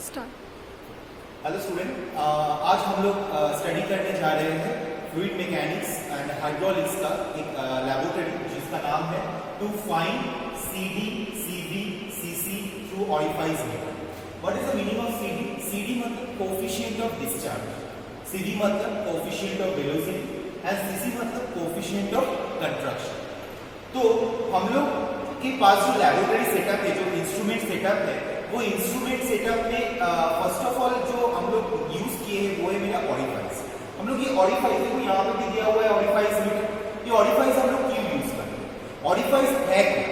Start. Hello student, आज हम लोग स्टडी करने जा रहे हैं फ्लूइड मैकेनिक्स एंड हाइड्रोलिक्स का एक लैबोरेटरी जिसका नाम है to find CD, CV, CC through orifice method. What is the meaning of CD? CD मतलब कोएफिशिएंट ऑफ डिस्चार्ज, CD मतलब coefficient of velocity and CC मतलब कोएफिशिएंट ऑफ कंट्रक्शन। तो हम लोग के पास जो लैबोरेटरी सेटअप है, जो इंस्ट्रूमेंट सेटअप है, वो इंस्ट्रूमेंट सेटअप में फर्स्ट ऑफ ऑल जो हम लोग यूज किए हैं वो है मेरा ऑरिफाइस। हम लोग ये ऑरिफाइस देखो यहाँ पे भी दिया हुआ है ऑरिफाइस मीटर। ये ऑरिफाइस हम लोग क्यों यूज करते हैं? ऑरिफाइस है क्या?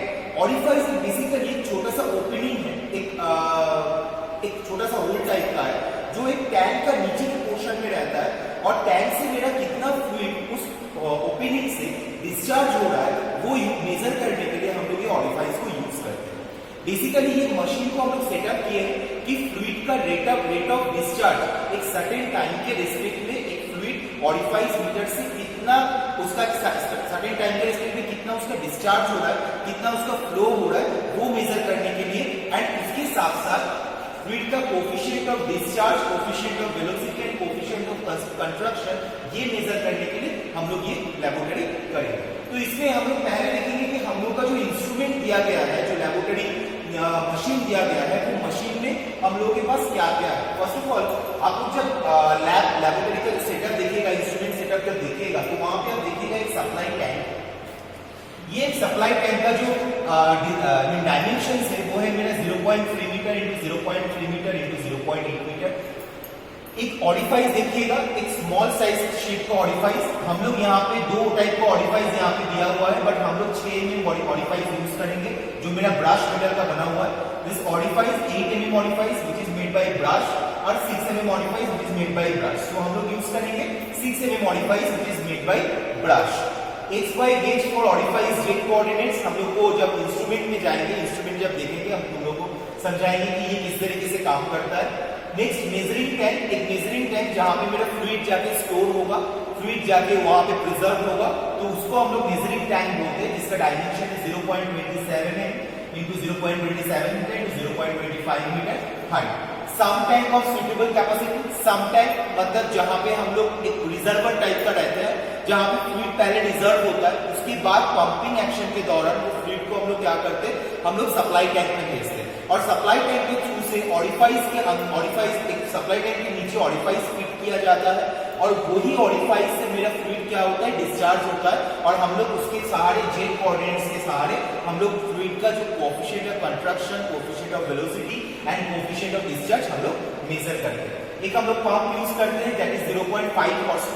ऑरिफाइस बेसिकली एक छोटा सा ओपनिंग है, एक छोटा सा होल टाइप का है जो एक टैंक का नीचे के पोर्शन में रहता है और टैंक से मेरा कितना फ्लूइड उस ओपनिंग से डिस्चार्ज हो रहा है वो मेजर करने के लिए हम लोग ये ऑरिफाइस को यूज करते हैं। बेसिकली ये मशीन को हम लोग सेटअप किए हैं कि फ्लूइड का रेट ऑफ डिस्चार्ज एक सर्टेन टाइम के रिस्पेक्ट में एक फ्लूइड ऑरिफाइस मीटर से कितना उसका सर्टेन टाइम के रिस्पेक्ट में कितना उसका डिस्चार्ज हो रहा है, कितना उसका फ्लो हो रहा है वो मेजर करने के लिए एंड उसके साथ साथ फ्लूइड का coefficient of discharge, coefficient of velocity and coefficient of construction ये मेजर करने के लिए हम लोग ये लैबोरेटरी करेंगे। तो इसमें हम लोग पहले देखेंगे कि हम लोग का जो इंस्ट्रूमेंट दिया गया है, जो लैबोरेटरी मशीन दिया गया है, वो मशीन में हम लोग के पास क्या क्या है। फर्स्ट ऑफ ऑल आप लोग जब लैबोरेटरी का जो सेटअप देखिएगा, इंस्ट्रूमेंट सेटअप जब देखिएगा तो वहां पे आप देखिएगा एक सप्लाई टैंक। ये सप्लाई टैंक का जो डायमेंशन है वो है मेरा 0.3 meter into 0.3 meter into 0.8 meter. एक ऑरिफाइस देखिएगा, एक स्मॉल साइज शेप का ऑरिफाइस। हम लोग यहाँ पे दो टाइप का ऑरिफाइस यहाँ पे दिया हुआ है, बट हम लोग 6 mm ऑरिफाइस यूज करेंगे जो मेरा ब्रश मेटल का बना हुआ है। This orifice 8 mm orifice which is made by brush और 6 mm orifice which is made by brush. तो हम लोग यूज करेंगे 6 mm orifice which is made by brush. XY gauge for orifice jet coordinates. हम लोग को जब इंस्ट्रूमेंट में जाएंगे, इंस्ट्रूमेंट जब देखेंगे हम तुम लोग को समझाएंगे कि ये किस तरीके से काम करता है। नेक्स्ट मेजरिंग टैंक, एक मेजरिंग टैंक जहां पे मेरा फ्लूइड जाके स्टोर होगा, फ्लूइड जाके वहां पे प्रिजर्व होगा, तो उसको हम लोग मेजरिंग टैंक बोलते हैं जिसका डायमेंशन है 0.27 है into 0.27 meter into 0.25 meter height. Sump tank of suitable capacity, sump tank मतलब जहां पे हम लोग एक रिजर्वर टाइप का रहता है जहां पे फ्लूइड पहले रिजर्व होता है, उसके बाद पंपिंग एक्शन के दौरान वो फ्लूइड को हम लोग क्या करते हैं, हम लोग सप्लाई टैंक में भेजते हैं और सप्लाई टैंक के थ्रू से ऑरिफाइस एक सप्लाई टैंक के नीचे ऑरिफाइस फिट किया जाता है और वही ऑरिफाइस से मेरा फ्लूइड क्या होता है, डिस्चार्ज होता है और हम लोग उसके सहारे जेट कोऑर्डिनेट्स के सहारे हम लोग फ्लूइड का जो coefficient of construction, coefficient of velocity and coefficient of discharge हम लोग मेजर करते हैं। एक हम लोग पंप यूज करते हैं दैट इज 0.5 हॉर्स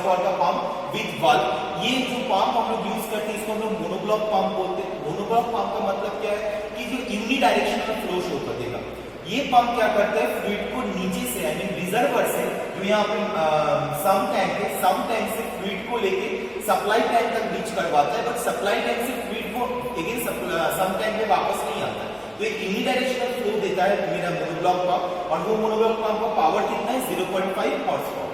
पावर का पंप विद वाल्व। ये जो पंप हम लोग यूज करते हैं इसको हम लोग मोनोब्लॉक पंप बोलते हैं। मोनोब्लॉक पंप का मतलब क्या है कि जो यूनि डायरेक्शन में फ्लो शो कर देगा। ये पंप क्या करता है, फ्लूइड को नीचे से आई मीन रिजर्वर से जो यहाँ पे सम टैंक है, सम टैंक से फ्लूइड को लेके सप्लाई टैंक तक रीच करवाता है, बट सप्लाई टैंक से फ्लूइड को अगेन सम टैंक में वापस नहीं आता है। तो एक यूनिडायरेक्शनल फ्लो देता है मेरा मोनोब्लॉक पंप और वो मोनोब्लॉक पंप का पावर कितना है 0.5 हॉर्स पावर।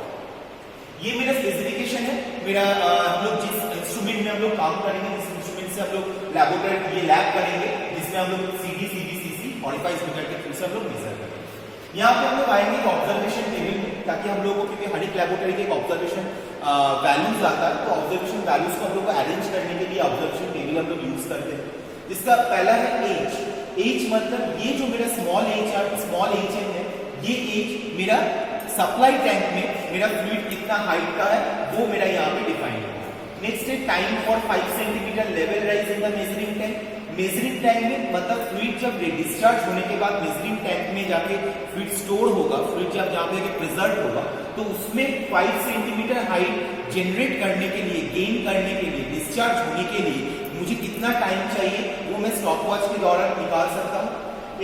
ये मेरा स्पेसिफिकेशन है। मेरा हम लोग जिस इंस्ट्रूमेंट में हम लोग काम करेंगे, जिस इंस्ट्रूमेंट से हम लोग लैबोरेटरी ये लैब करेंगे जिसमें हम लोग CD, CV, CC orifice meter के थ्रू से हम लोग मेजर करेंगे। यहाँ पे हम लोग आएंगे ऑब्जर्वेशन टेबल में, ताकि हम लोगों को, क्योंकि हर एक लैबोरेटरी के एक ऑब्जर्वेशन वैल्यूज आता है, तो ऑब्जर्वेशन वैल्यूज को हम लोग को अरेंज करने के लिए ऑब्जर्वेशन टेबल हम लोग यूज करते हैं। जिसका पहला है एज। एज मतलब ये जो मेरा स्मॉल एज है, ये एज मेरा सप्लाई टैंक में मेरा फ्लूइड कितना हाइट का है वो मेरा यहाँ पे डिफाइन है। नेक्स्ट है time for 5 centimetre level rise in the measuring tank. Measuring tank में मतलब फ्लूइड जब डिस्चार्ज होने के बाद मेजरिंग टैंक में जाके फ्लूइड स्टोर होगा, फ्लूइड जब जहाँ पे प्रिजर्व होगा, तो उसमें 5 सेंटीमीटर हाइट जनरेट करने के लिए, गेन करने के लिए, डिस्चार्ज होने के लिए मुझे कितना टाइम चाहिए वो मैं स्टॉपवॉच के दौरान निकाल सकता हूँ।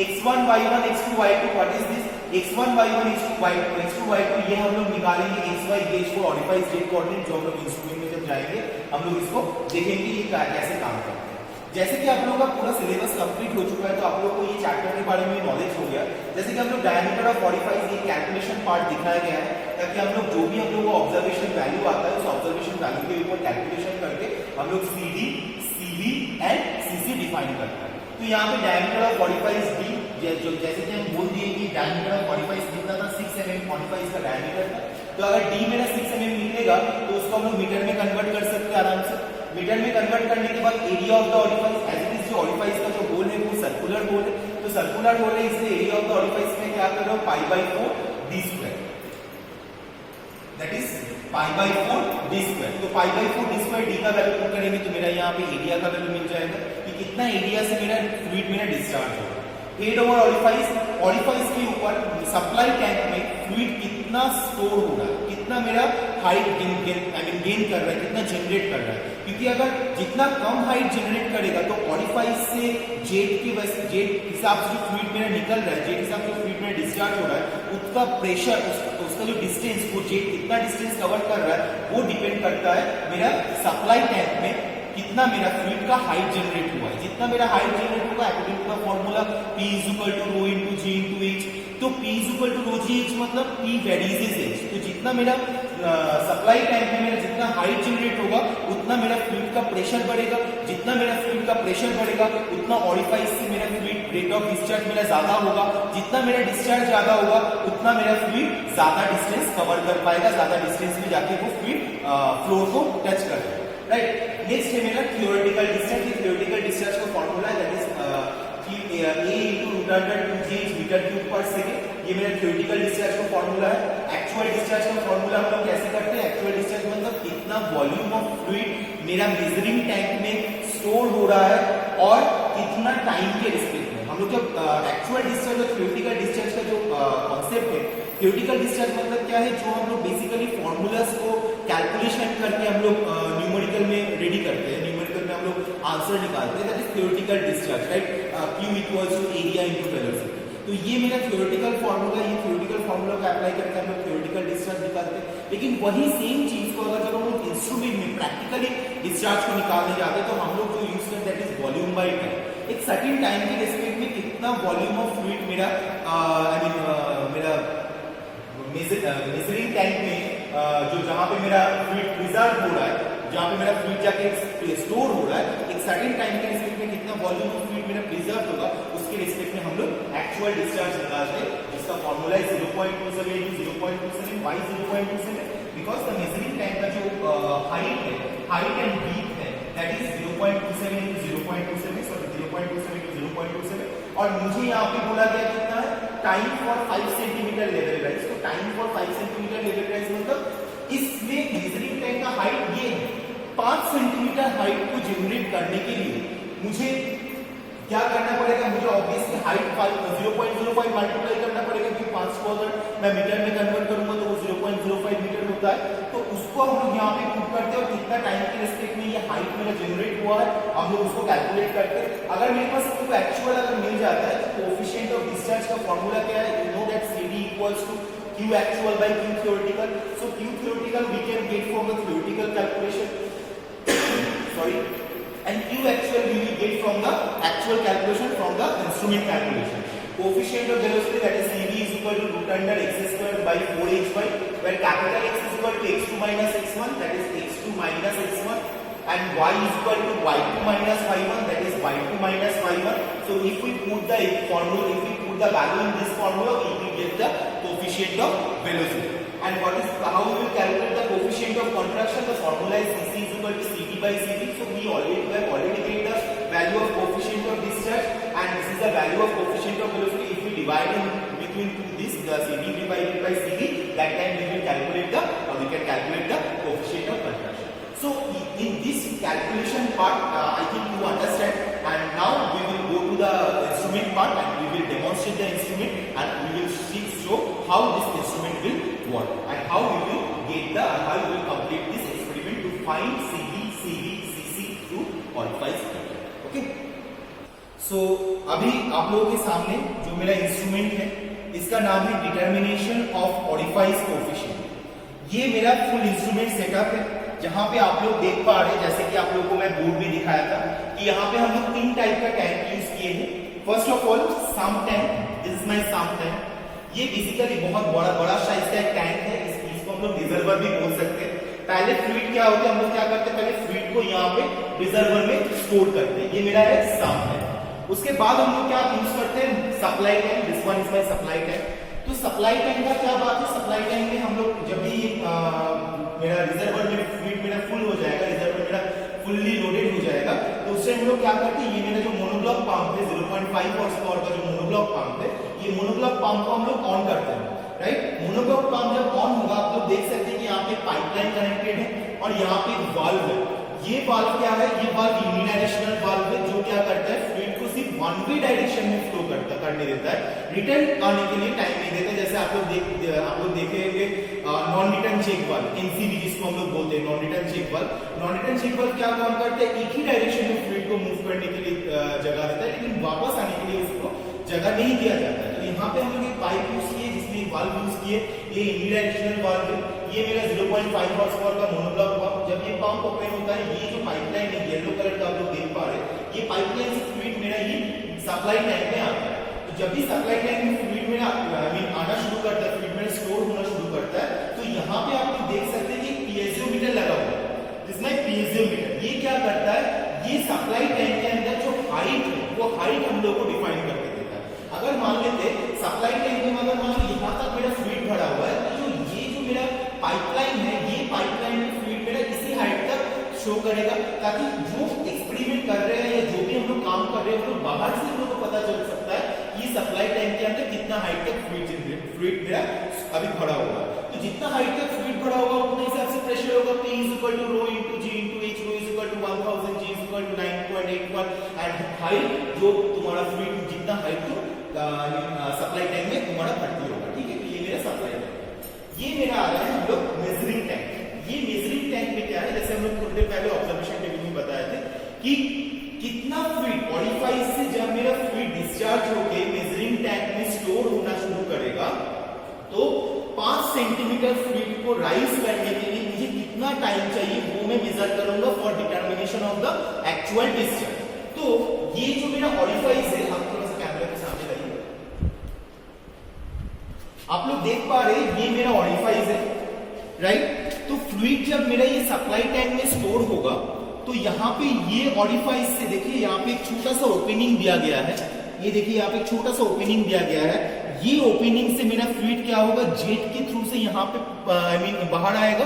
x1 y1 x2 y2 what is this? x1 y1 x2 y2 ये हम लोग निकालेंगे xy गेज को ऑरिफाइस जेट कोऑर्डिनेट जो हम लोग इंस्ट्रूमेंट में जब जाएंगे हम लोग इसको देखेंगे ये कैसे काम करते हैं। जैसे कि आप लोगों का पूरा सिलेबस कंप्लीट हो चुका है तो आप लोगों को ये चैप्टर के बारे में नॉलेज हो गया। जैसे कि हम लोग डायमीटर ऑफ ऑरिफाइस ये कैलकुलेशन पार्ट दिखाया गया है ताकि हम लोग जो भी हम लोग को ऑब्जर्वेशन वैल्यू आता है उस ऑब्जर्वेशन वैल्यू के ऊपर कैलकुलेशन करके हम लोग CD, CV and CC define करते हैं। तो यहाँ पे डायमीटर ऑफ ऑरिफाइस D जैसे कि हम बोल दिए कि डायमीटर ऑफ 45 कितना था 6 mm, 45 का डायमीटर था। तो अगर d मेरा 6 mm निकलेगा तो उसको हम लोग मीटर में कन्वर्ट कर सकते हैं आराम से। मीटर में कन्वर्ट करने के बाद area of the orifice, as it is जो ऑरिफाइस का जो होल है वो सर्कुलर होल है, तो सर्कुलर होल है इसलिए एरिया ऑफ द ऑरिफाइस में क्या कर रहा हूं π/4 d square, that is π/4 d square. तो π/4 d स्क्वायर d का वैल्यू पुट करेंगे तो मेरा यहाँ पे एरिया का वैल्यू मिल जाएगा कि कितना एरिया से मेरा फ्लूइड मेरा डिस्चार्ज होगा। हेड ओवर ऑरिफाइस, ऑरिफाइस के ऊपर सप्लाई टैंक में फ्लूइड कितना स्टोर हो रहा है, कितना मेरा हाइट गेन कर रहा है, कितना जनरेट कर रहा है, क्योंकि अगर जितना कम हाइट जनरेट करेगा तो ऑरिफाइस से जेट हिसाब से जो फ्लूइड मेरा निकल रहा है, जेट हिसाब से फ्लूइड मेरा डिस्चार्ज हो रहा है, उसका प्रेशर, उसका जो डिस्टेंस, वो जेट कितना डिस्टेंस कवर कर रहा है वो डिपेंड करता है मेरा सप्लाई टैंक में कितना मेरा फ्लूइड का हाइट जनरेट हुआ है। जितना मेरा हाइट जनरेट होगा according to the formula P = ρ × G × H, तो P = ρgh मतलब P वेरीज इज H। तो जितना मेरा सप्लाई टैंक में मेरा जितना हाइट जनरेट होगा उतना मेरा फ्लूइड का प्रेशर बढ़ेगा, जितना मेरा फ्लूइड का प्रेशर बढ़ेगा उतना ऑरिफाइस से मेरा फ्लूइड रेट ऑफ डिस्चार्ज मेरा ज्यादा होगा, जितना मेरा डिस्चार्ज ज्यादा होगा उतना मेरा फ्लूइड ज्यादा डिस्टेंस कवर कर पाएगा, ज्यादा डिस्टेंस में जाके वो फ्लूइड फ्लोर को टच करेगा, राइट। नेक्स्ट है मेरा थियोरेटिकल डिस्चार्ज। ये थियोरेटिकल डिस्चार्ज का फॉर्मूला है that is A × √2gh m3/s। ये मेरा थियोरेटिकल डिस्चार्ज का फॉर्मूला है। एक्चुअल डिस्चार्ज का फॉर्मूला हम लोग कैसे करते हैं? एक्चुअल डिस्चार्ज मतलब कितना वॉल्यूम ऑफ फ्लूइड मेरा मेजरिंग टैंक में स्टोर हो रहा है और कितना टाइम के रिस्पेक्ट में। हम लोग जब एक्चुअल डिस्चार्ज और थियोरेटिकल डिस्चार्ज का जो कॉन्सेप्ट है, थियोरेटिकल डिस्चार्ज मतलब क्या है, जो हम लोग बेसिकली फॉर्मूलाज को कैलकुलेशन करके हम लोग न्यूमेरिकल में रेडी करते हैं, न्यूमेरिकल में हम लोग आंसर निकालते हैं, that is theoretical discharge, right. Q = area × velocity. तो ये मेरा थियोरेटिकल फॉर्मूला, ये थियोरेटिकल फॉर्मूला को अप्लाई करके हम लोग थियोरेटिकल डिस्चार्ज निकालते हैं। लेकिन वही सेम चीज को अगर जब हम लोग इंस्ट्रूमेंट में प्रैक्टिकली डिस्चार्ज को निकालने जाते हैं तो हम लोग जो यूज करते हैं that is volume by time. एक सर्टेन टाइम के रिस्पेक्ट में कितना वॉल्यूम ऑफ फ्लूइड मेरा मेरा मेजरिंग टैंक में जो जहां पे मेरा फ्लूइड प्रिजर्व हो रहा है, जहां पे मेरा फ्लूइड जाके स्टोर हो रहा है, एक सर्टेन टाइम के रिस्पेक्ट में कितना वॉल्यूम ऑफ फ्लूइड मेरा प्रिजर्व होगा, उसके रिस्पेक्ट में हम लोग एक्चुअल डिस्चार्ज निकालते हैं, जिसका फॉर्मूला है 0.27 × 0.27 by 0.27, because the measuring tank का जो हाइट है, हाइट एंड ब्रीथ है, दैट इज 0.27 × 0.27, सॉरी 0.27 × 0.27। और मुझे यहाँ पे बोला गया कितना है, time for 5 centimetre level rise. तो time for 5 centimetre level rise मतलब इसमें मेजरिंग टैंक का हाइट ये है, 5 सेंटीमीटर हाइट को जनरेट करने के लिए मुझे क्या करना पड़ेगा, मुझे ऑब्वियसली हाइट 0.05 मल्टीप्लाई करना पड़ेगा, क्योंकि 5 को अगर मैं मीटर में कन्वर्ट करूंगा तो वो 0.05 मीटर होता है। तो उसको हम लोग यहाँ पे पुट करते हैं और कितना टाइम के रिस्पेक्ट में ये हाइट मेरा जनरेट हुआ है हम लोग उसको कैलकुलेट करते हैं। अगर मेरे पास आपको एक्चुअल अगर मिल जाता है तो कोएफिशिएंट ऑफ डिस्चार्ज का फॉर्मूला क्या है, you know that CD = Q actual by Q theoretical. So Q theoretical we can get from the theoretical calculation sorry, and Q actual we will get from the actual calculation from the instrument calculation. Coefficient of velocity, that is CD = √x² by 4hy, where capital X is equal to x2 minus x1, that is x2 minus x1, and y is equal to y2 minus y1, that is y2 minus y1. So if we put the formula, if we put the value in this formula, we will get the coefficient of velocity. And what is how we will calculate the coefficient of contraction? The formula is CC is equal to CD by CD. So we have already get the value of coefficient of discharge, and this is the value of coefficient of velocity. If we divide in between this, the CD divided by CD, that time we will calculate the we can calculate the coefficient of contraction. So in this calculation part, I think you understand, and now we will go to the instrument part and we will demonstrate the instrument and we will show how this instrument will work and how we will get the how we will complete this experiment to find CD, CV, CC through orifice method. Okay. So अभी आप लोगों के सामने जो मेरा instrument है इसका नाम है डिटर्मिनेशन ऑफ orifice कोएफिशिएंट। ये मेरा फुल इंस्ट्रूमेंट सेटअप है जहां पे आप लोग देख पा रहे हैं, जैसे कि आप लोगों को मैं बोर्ड में दिखाया था कि यहाँ पे हम लोग 3 टाइप का टैंक यूज किए हैं। First of all sump tank, this is my sump tank. ये बेसिकली बहुत बड़ा साइज का एक टैंक है, इसको हम लोग रिजर्वर भी बोल सकते हैं। पहले फ्लूइड क्या होता है, हम लोग क्या करते हैं, पहले फ्लूइड को यहाँ पे रिजर्वर में स्टोर करते हैं, ये मेरा है सम टैंक। उसके बाद हम लोग क्या यूज करते हैं, supply tank, this one is my supply tank. तो सप्लाई टैंक का क्या बात है, सप्लाई टैंक में हम लोग जब भी मेरा रिजर्वर में फ्लूइड मेरा फुल हो जाएगा, रिजर्वर मेरा फुल्ली लोडेड हो जाएगा, तो उससे हम लोग क्या करते हैं, ये मेरा जो मोनोब्लॉक पंप है 0.5 हॉर्स पावर का जो मोनोब्लॉक पंप है, ये मोनोब्लॉक पंप को हम लोग ऑन करते हैं, राइट। मोनोब्लॉक पंप जब ऑन होगा आप लोग देख सकते हैं कि यहाँ पे पाइपलाइन कनेक्टेड है और यहाँ पे एक वाल्व है। ये वाल्व क्या है, ये वाल्व यूनिडायरेक्शनल वाल्व है जो क्या करता है, फ्लूइड को सिर्फ वन वे डायरेक्शन में फ्लो करने देता है, रिटर्न आने के लिए टाइम नहीं देता। जैसे आप लोग देखेंगे non return check valve, NCV जिसको हम लोग बोलते हैं, non return check valve. Non return check valve क्या काम करता है, एक ही डायरेक्शन में फ्लूइड को मूव करने के लिए जगह देता है, लेकिन वापस आने के लिए उसको जगह नहीं दिया जाता है। तो यहाँ पे हम लोग एक पाइप यूज किए जिसमें वाल्व यूज किए, ये यूनिडायरेक्शनल वाल्व है, ये मेरा 0.5 हॉर्स पावर का मोनोब्लॉक पंप। जब ये पंप ओपन होता है, ये जो पाइपलाइन है येलो कलर का आप लोग देख पा रहे हैं, ये पाइपलाइन से फ्लूइड मेरा ये सप्लाई टैंक में आता है। तो जब भी सप्लाई टैंक में फ्लूइड मेरा आना शुरू करता है, फ्लूइड मेरा स्टोर होना शुरू करता है, तो यहाँ पे आप लोग देख सकते हैं कि पीएसओमीटर लगा हुआ है, जिसमें पीएसओमीटर ये क्या करता है, ये सप्लाई टैंक के अंदर जो हाइट है वो हाइट हम लोग को डिफाइन करके देता है। अगर मान लेते सप्लाई टैंक में अगर मान लो यहाँ तक मेरा फ्लूइड भरा हुआ है, तो ये जो मेरा पाइपलाइन है, ये पाइपलाइन में फ्लूइड मेरा इसी हाइट तक शो करेगा, ताकि जो एक्सपेरिमेंट कर रहे हैं या जो भी हम लोग काम कर रहे हैं वो बाहर से हम लोग को पता चल सकता है कि सप्लाई टैंक के अंदर कितना हाइट तक फ्लूइड मेरा अभी भरा हुआ है। तो जितना हाइट तक फ्लूइड भरा होगा उतना हिसाब से प्रेशर होगा, P = rho × G × H, rho = 1000, G = 9.81 and height जो तुम्हारा फ्लूइड जितना हाइट तो सप्लाई टैंक में तुम्हारा भर्ती होगा, ठीक है। तो ये मेरा सप्लाई टैंक। ये मेरा आ रहा है हम लोग मेजरिंग टैंक। ये मेजरिंग टैंक में क्या है, जैसे हम लोग थोड़ी देर पहले ऑब्जर्वेशन टेबल में बताए थे कि कितना फ्लूइड ऑरिफाइस से जब मेरा फ्लूइड डिस्चार्ज होके मेजरिंग टैंक में स्टोर होना शुरू करेगा, तो 5 सेंटीमीटर फ्लूइड को राइज करने के लिए मुझे कितना टाइम चाहिए वो मैं मेजर करूंगा for determination of the actual discharge. तो ये जो मेरा ऑरिफाइस है, आप थोड़ा सा कैमरे के सामने लाइए, आप लोग देख पा रहे हैं ये मेरा ऑरिफाइस है, राइट। तो फ्लूइड जब मेरा ये सप्लाई टैंक में स्टोर होगा, तो यहाँ पे ये ऑरिफाइस से देखिए यहाँ पे एक छोटा सा ओपनिंग दिया गया है, ये देखिए यहाँ पे एक छोटा सा ओपनिंग दिया गया है। ये ओपनिंग से मेरा फ्लूइड क्या होगा, जेट के थ्रू से यहाँ पे बाहर आएगा।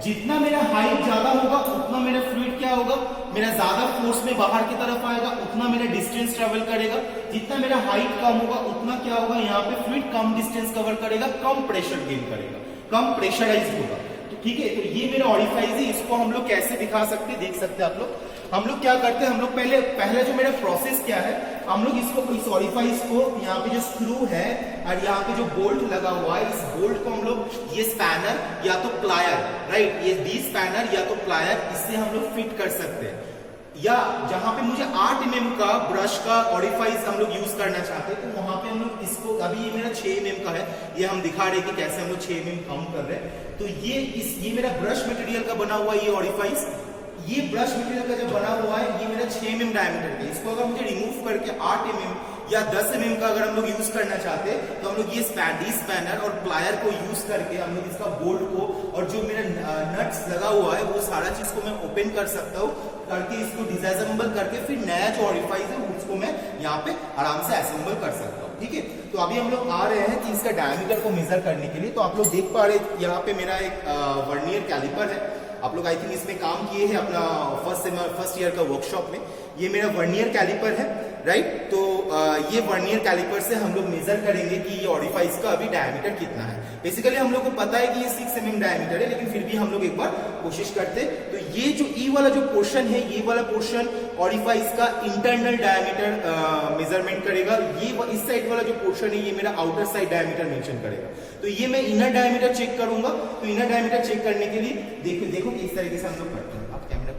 जितना मेरा हाइट ज्यादा होगा उतना मेरा फ्लूइड क्या होगा, मेरा ज्यादा फोर्स में बाहर की तरफ आएगा, उतना मेरा डिस्टेंस ट्रेवल करेगा। जितना मेरा हाइट कम होगा उतना क्या होगा, यहाँ पे फ्लूइड कम डिस्टेंस कवर करेगा, कम प्रेशर गेन करेगा, कम प्रेशराइज होगा। तो ठीक है, तो ये मेरा ऑरिफाइस है, इसको हम लोग कैसे दिखा सकते हैं, देख सकते हैं आप लोग। हम लोग क्या करते हैं, हम लोग पहले जो मेरा प्रोसेस क्या है, हम लोग इसको इस ऑरिफाइस को यहाँ पे जो स्क्रू है और यहाँ पे जो बोल्ट लगा हुआ है, इस बोल्ट को हम लोग ये स्पैनर या तो प्लायर, राइट, ये डी स्पैनर या तो प्लायर, इससे हम लोग फिट कर सकते हैं। या जहां पे मुझे 8 mm का ब्रश का ऑरिफाइस हम लोग यूज करना चाहते हैं, तो वहां पे हम लोग इसको, अभी ये मेरा 6 mm का है, ये हम दिखा रहे हैं कि कैसे हम लोग 6 mm काउंट कर रहे हैं। तो ये मेरा ब्रश मटेरियल का बना हुआ ये ऑरिफाइस, ये ब्रश मटेरियल का जब बना हुआ है, ये मेरा 6 mm डायमीटर का। इसको अगर मुझे रिमूव करके 8 mm या 10 mm का अगर हम लोग यूज करना चाहते हैं, तो हम लोग ये स्पैनर और प्लायर को यूज करके हम लोग इसका बोल्ट को और जो मेरा नट्स लगा हुआ है वो सारा चीज को मैं ओपन कर सकता हूँ, करके इसको डिसअसेंबल करके फिर नया जो ऑरिफाइस है उसको मैं यहाँ पे आराम से असेंबल कर सकता हूँ, ठीक है। तो अभी हम लोग आ रहे हैं कि इसका डायमीटर को मेजर करने के लिए। तो आप लोग देख पा रहे हैं यहाँ पे मेरा एक वर्नियर कैलिपर है, आप लोग आई थिंक इसमें काम किए हैं अपना फर्स्ट ईयर का वर्कशॉप में। ये मेरा वर्नियर कैलिपर है, राइट। तो ये वर्नियर कैलिपर से हम लोग मेजर करेंगे कि ये ऑरिफाइस का अभी डायमीटर कितना है। बेसिकली हम लोग को पता है कि ये 6 mm डायमीटर है, लेकिन फिर भी हम लोग एक बार कोशिश करते। तो ये जो ई वाला जो पोर्शन है, ये वाला पोर्शन ऑरिफाइस का इंटरनल डायमीटर मेजरमेंट करेगा। ये इस साइड वाला जो पोर्शन है ये मेरा आउटर साइड डायमीटर मेंशन करेगा। तो ये मैं इनर डायमीटर चेक करूंगा। तो इनर डायमीटर चेक करने के लिए देखो कि इस तरीके से हम लोग करते हैं। आप कैमरा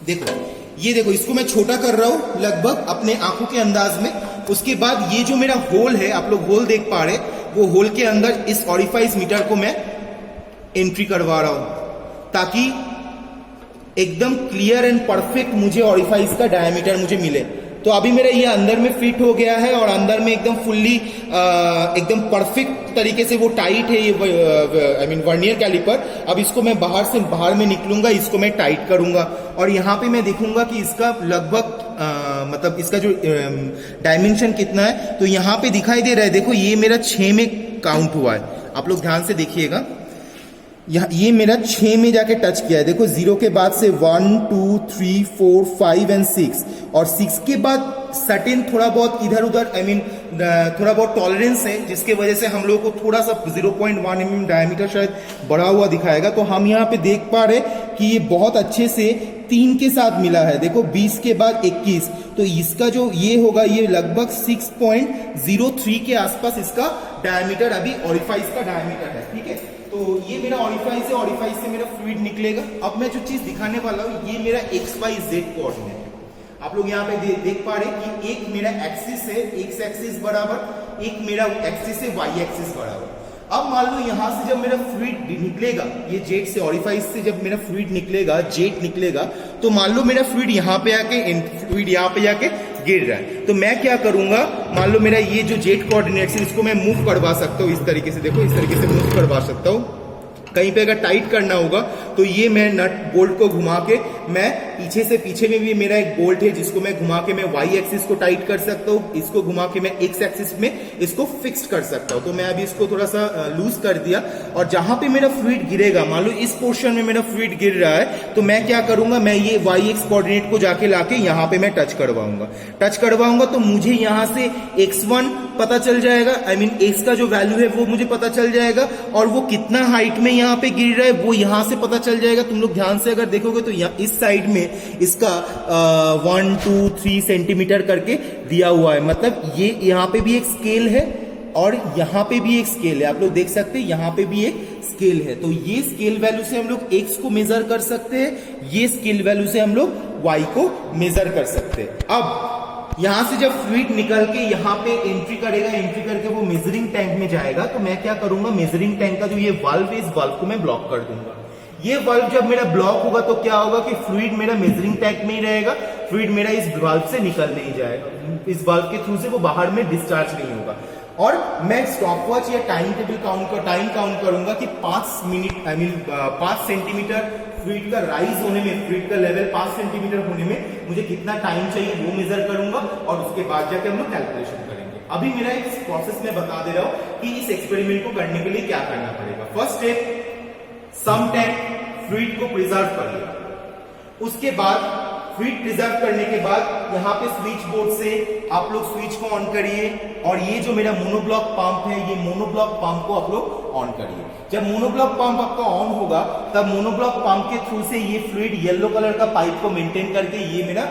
देखो, ये देखो, इसको मैं छोटा कर रहा हूं लगभग अपने आंखों के अंदाज में। उसके बाद ये जो मेरा होल है, आप लोग होल देख पा रहे, वो होल के अंदर इस ऑरिफाइस मीटर को मैं एंट्री करवा रहा हूं, ताकि एकदम क्लियर एंड परफेक्ट मुझे ऑरिफाइस का डायमीटर मुझे मिले। तो अभी मेरा ये अंदर में फिट हो गया है और अंदर में एकदम फुल्ली एकदम परफेक्ट तरीके से वो टाइट है ये वर्नियर कैलिपर। अब इसको मैं बाहर में निकलूंगा, इसको मैं टाइट करूंगा और यहाँ पे मैं देखूंगा कि इसका लगभग मतलब इसका जो डायमेंशन कितना है, तो यहाँ पे दिखाई दे रहा है, देखो ये मेरा 6 में काउंट हुआ है, आप लोग ध्यान से देखिएगा, ये मेरा 6 में जाके टच किया है, देखो 0 के बाद से 1 2 3 4 5 एंड 6, और 6 के बाद सर्टेन थोड़ा बहुत इधर उधर थोड़ा बहुत टॉलरेंस है, जिसके वजह से हम लोग को थोड़ा सा 0.1 mm डायमीटर शायद बढ़ा हुआ दिखाएगा। तो हम यहाँ पे देख पा रहे कि ये बहुत अच्छे से 3 के साथ मिला है, देखो 20 के बाद 21, तो इसका जो ये होगा ये लगभग 6.03 के आसपास इसका डायमीटर अभी ऑरिफाइस का डायमीटर है, ठीक है। तो ये मेरा ऑरिफाइस है, ऑरिफाइस से मेरा फ्लूइड निकलेगा। अब मैं जो चीज दिखाने वाला हूँ, ये मेरा XYZ कोऑर्डिनेट है, आप लोग यहाँ पे देख पा रहे कि एक मेरा एक्सिस है एक्स एक्सिस बराबर, एक मेरा एक्सिस है वाई एक्सिस बराबर। अब मान लो यहाँ से जब मेरा फ्लूइड निकलेगा, ये जेट से ऑरिफाइस से जब मेरा फ्लूइड निकलेगा, जेट निकलेगा, तो मान लो मेरा फ्लूइड यहाँ पे आके फ्लूइड यहाँ पे जाके गिर रहा है, तो मैं क्या करूंगा, मान लो मेरा ये जो जेट कोऑर्डिनेट्स है इसको मैं मूव करवा सकता हूँ इस तरीके से, देखो इस तरीके से मूव करवा सकता हूँ। कहीं पे अगर टाइट करना होगा तो ये मैं नट बोल्ट को घुमा के मैं पीछे में भी मेरा एक बोल्ट है जिसको मैं घुमा के मैं वाई एक्सिस को टाइट कर सकता हूँ, इसको घुमा के मैं एक्स एक्सिस में इसको फिक्स कर सकता हूँ। तो मैं अभी इसको थोड़ा सा लूज कर दिया, और जहां पे मेरा फ्लूइड गिरेगा, मान लो इस पोर्शन में मेरा फ्लूइड गिर रहा है, तो मैं क्या करूंगा, मैं ये वाई एक्स कोऑर्डिनेट को जाके लाके यहाँ पे मैं टच करवाऊंगा, तो मुझे यहाँ से x1 पता चल जाएगा, x का जो वैल्यू है वो मुझे पता चल जाएगा, और वो कितना हाइट में यहाँ पे गिर रहा है वो यहाँ से पता चल जाएगा। तुम लोग ध्यान से अगर देखोगे तो इस साइड में इसका 1 2 3 सेंटीमीटर करके दिया हुआ है, मतलब ये यहाँ पे भी एक स्केल है और यहाँ पे भी एक स्केल है, आप लोग देख सकते हैं यहाँ पे भी एक स्केल है। तो ये स्केल वैल्यू से हम लोग x को मेजर कर सकते हैं, ये स्केल वैल्यू से हम लोग y को मेजर कर सकते हैं। अब यहां से जब फ्लूइड निकल के यहाँ पे एंट्री करेगा, एंट्री करके वो मेजरिंग टैंक में जाएगा, तो मैं क्या करूंगा, मेजरिंग टैंक का जो ये वाल्व है, इस वाल्व को मैं ब्लॉक कर दूंगा। ये वाल्व जब मेरा ब्लॉक होगा तो क्या होगा कि फ्लूइड मेरा मेजरिंग टैंक में ही रहेगा, फ्लूइड मेरा इस वाल्व से निकल नहीं जाएगा, इस वाल्व के थ्रू से वो बाहर में डिस्चार्ज नहीं होगा। और मैं स्टॉपवॉच या टाइम काउंट करूंगा कि 5 मिनट 5 सेंटीमीटर फ्लूइड का राइज होने में, फ्लूइड का लेवल 5 सेंटीमीटर होने में मुझे कितना टाइम चाहिए वो मेजर करूंगा, और उसके बाद जाके हम लोग कैलकुलेशन करेंगे। अभी मेरा इस प्रोसेस में बता दे रहा हूं कि इस एक्सपेरिमेंट को करने के लिए क्या करना पड़ेगा। फर्स्ट स्टेप, सम टैंक फ्लूइड को प्रिजर्व कर लिया, उसके बाद फ्लूइड प्रिजर्व करने के बाद यहाँ पे स्विच बोर्ड से आप लोग स्विच को ऑन करिए, और ये जो मेरा मोनोब्लॉक पंप है, ये मोनोब्लॉक पंप को आप लोग ऑन करिए। जब मोनोब्लॉक पंप आपका ऑन होगा तब मोनोब्लॉक पंप के थ्रू से ये फ्लूइड येलो कलर का पाइप को मेंटेन करके ये मेरा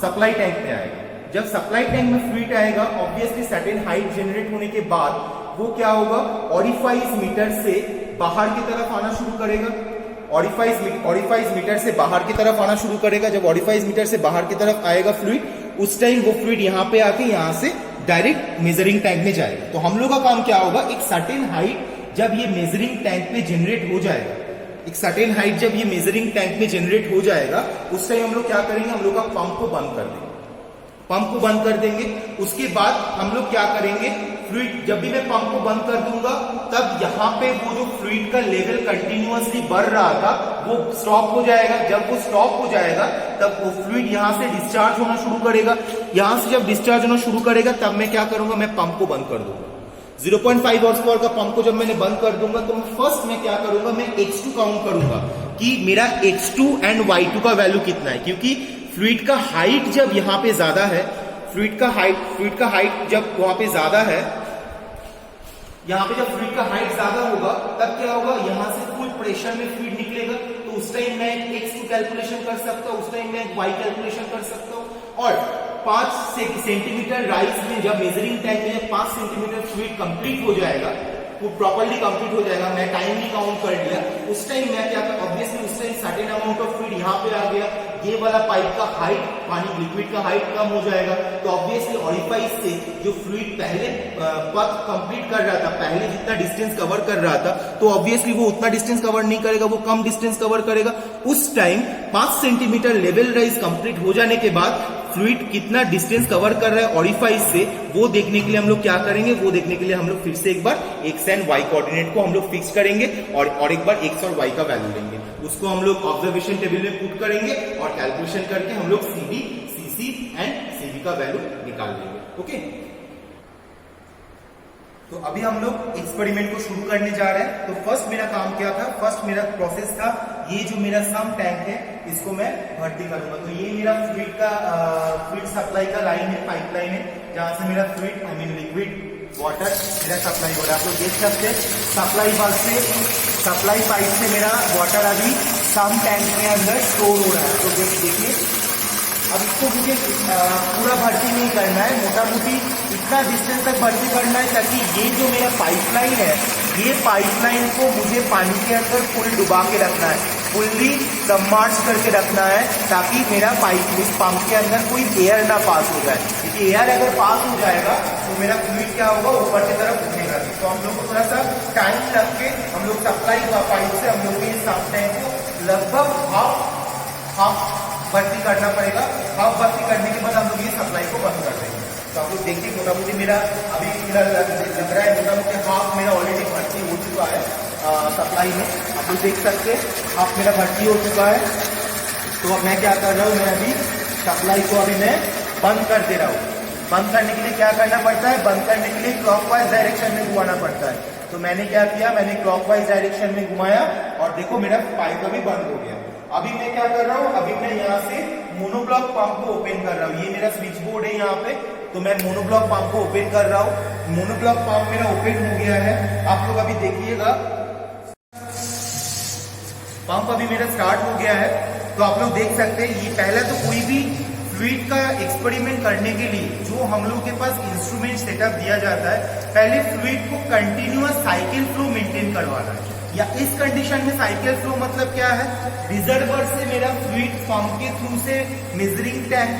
सप्लाई टैंक में आएगा। जब सप्लाई टैंक में फ्लूइड आएगा, ऑब्वियसली सर्टेन हाइट जनरेट होने के बाद वो क्या होगा, ऑरिफाइस मीटर से बाहर की तरफ आना शुरू करेगा, ऑरिफाइस मीटर से बाहर की तरफ आना शुरू करेगा। जब ऑरिफाइस मीटर से बाहर की तरफ आएगा फ्लूइड, उस टाइम वो फ्लूइड यहाँ पे आके यहाँ से डायरेक्ट मेजरिंग टैंक में जाएगा। तो हम लोग का काम क्या होगा, एक सर्टेन हाइट जब ये मेजरिंग टैंक में जनरेट हो जाएगा, एक सर्टेन हाइट जब ये मेजरिंग टैंक में जनरेट हो जाएगा, उस टाइम हम लोग क्या करेंगे, हम लोग का पंप को बंद कर देंगे, पंप को बंद कर देंगे। उसके बाद हम लोग क्या करेंगे, फ्लूइड जब भी मैं पंप को बंद कर दूंगा तब यहाँ पे वो जो फ्लूइड का लेवल कंटिन्यूअसली बढ़ रहा था वो स्टॉप हो जाएगा। जब वो स्टॉप हो जाएगा तब वो फ्लूइड यहाँ से डिस्चार्ज होना शुरू करेगा। यहाँ से जब डिस्चार्ज होना शुरू करेगा तब मैं क्या करूंगा, मैं पंप को बंद कर दूंगा। 0.5 हॉर्स पावर का पंप को जब मैंने बंद कर दूंगा तो फर्स्ट मैं क्या करूंगा, मैं x2 काउंट करूंगा कि मेरा x2 एंड y2 का वैल्यू कितना है, क्योंकि फ्लूइड का हाइट जब यहाँ पे ज्यादा है, फ्लूइड का हाइट जब वहां पे ज्यादा है, यहाँ पे जब फ्लूइड का हाइट ज्यादा होगा तब क्या होगा, यहाँ से फुल प्रेशर में फ्लूइड निकलेगा, तो उस टाइम मैं x2 कैलकुलेशन कर सकता हूँ, उस टाइम मैं y कैलकुलेशन कर सकता हूँ। और 5 सेंटीमीटर राइज में जब मेजरिंग टैंक में 5 सेंटीमीटर फ्लूइड कंप्लीट हो जाएगा, वो प्रॉपर्ली कंप्लीट हो जाएगा, मैं टाइम भी काउंट कर लिया, उस टाइम मैं क्या, ऑब्वियसली उस time certain amount of fluid यहाँ पे आ गया, ये वाला पाइप का हाइट, पानी लिक्विड का हाइट कम हो जाएगा, तो ऑब्वियसली ऑरिफाइस से जो फ्लूइड पहले पथ कंप्लीट कर रहा था, पहले जितना डिस्टेंस कवर कर रहा था, तो ऑब्वियसली वो उतना डिस्टेंस कवर नहीं करेगा, वो कम डिस्टेंस कवर करेगा। उस time 5 centimetre level rise complete हो जाने के बाद फ्लूइड कितना डिस्टेंस कवर कर रहा है ऑरिफाइस से, वो देखने के लिए हम लोग क्या करेंगे, वो देखने के लिए हम लोग फिर से एक बार x एंड y कोऑर्डिनेट को हम लोग फिक्स करेंगे और एक बार x और y का वैल्यू लेंगे। उसको हम लोग ऑब्जर्वेशन टेबल में पुट करेंगे और कैलकुलेशन करके हम लोग सीडी, सीसी एंड सीवी का वैल्यू निकाल लेंगे। ओके, तो अभी हम लोग एक्सपेरिमेंट को शुरू करने जा रहे हैं। तो फर्स्ट मेरा काम क्या था, फर्स्ट मेरा प्रोसेस था, ये जो मेरा सम टैंक है इसको मैं भर्ती करूंगा। तो ये मेरा फ्लूइड सप्लाई का लाइन है, पाइपलाइन है, जहां से मेरा fluid I mean liquid water मेरा सप्लाई हो रहा है। आप लोग देख सकते हैं सप्लाई पाइप से मेरा वाटर अभी सम टैंक में अंदर स्टोर हो रहा है। तो देखिए अब इसको मुझे पूरा भर्ती नहीं करना है, मोटा मोटी इतना डिस्टेंस तक भर्ती करना है ताकि ये जो मेरा पाइपलाइन है, ये पाइपलाइन को मुझे पानी के अंदर फुल डुबा के रखना है, फुल्ली सबमर्ज करके रखना है, ताकि मेरा पाइप इस पंप के अंदर कोई एयर ना पास हो जाए। क्योंकि एयर अगर पास हो जाएगा तो मेरा फ्लूइड क्या होगा, ऊपर की तरफ उठेगा। तो हम लोग को थोड़ा सा टाइम लग के हम लोग सप्लाई पाइप से हम लोग ये सम टैंक को लगभग हाफ भर्ती करना पड़ेगा। हाफ भर्ती करने के बाद हम लोग ये सप्लाई को बंद कर देंगे। तो आप लोग देखिए मोटा मोटी मेरा अभी लग रहा है मोटा मोटी हाफ मेरा ऑलरेडी भर्ती हो चुका है सप्लाई में। आप लोग देख सकते हैं हाफ मेरा भर्ती हो चुका है। तो अब मैं क्या कर रहा हूँ, मैं अभी सप्लाई को अभी मैं बंद कर दे रहा हूँ। बंद करने के लिए क्या करना पड़ता है, बंद करने के लिए क्लॉकवाइज डायरेक्शन में घुमाना पड़ता है। तो मैंने क्या किया, मैंने क्लॉकवाइज डायरेक्शन में घुमाया और देखो मेरा पाइप अभी बंद हो गया। अभी मैं क्या कर रहा हूँ, अभी मैं यहाँ से मोनोब्लॉक पंप को ओपन कर रहा हूँ। ये मेरा स्विच बोर्ड है यहाँ पे, तो मैं मोनोब्लॉक पंप को ओपन कर रहा हूँ। मोनोब्लॉक पंप मेरा ओपन हो गया है। आप लोग अभी देखिएगा पंप अभी मेरा स्टार्ट हो गया है। तो आप लोग देख सकते हैं, ये पहले तो कोई भी फ्लूइड का एक्सपेरिमेंट करने के लिए जो हम लोग के पास इंस्ट्रूमेंट सेटअप दिया जाता है, पहले फ्लूइड को कंटिन्यूअस साइकिल फ्लो मेंटेन करवाना है। या इस कंडीशन में साइकिल फ्लो मतलब क्या है, रिजर्वर से मेरा फ्लूइड पंप के थ्रू से मेजरिंग टैंक,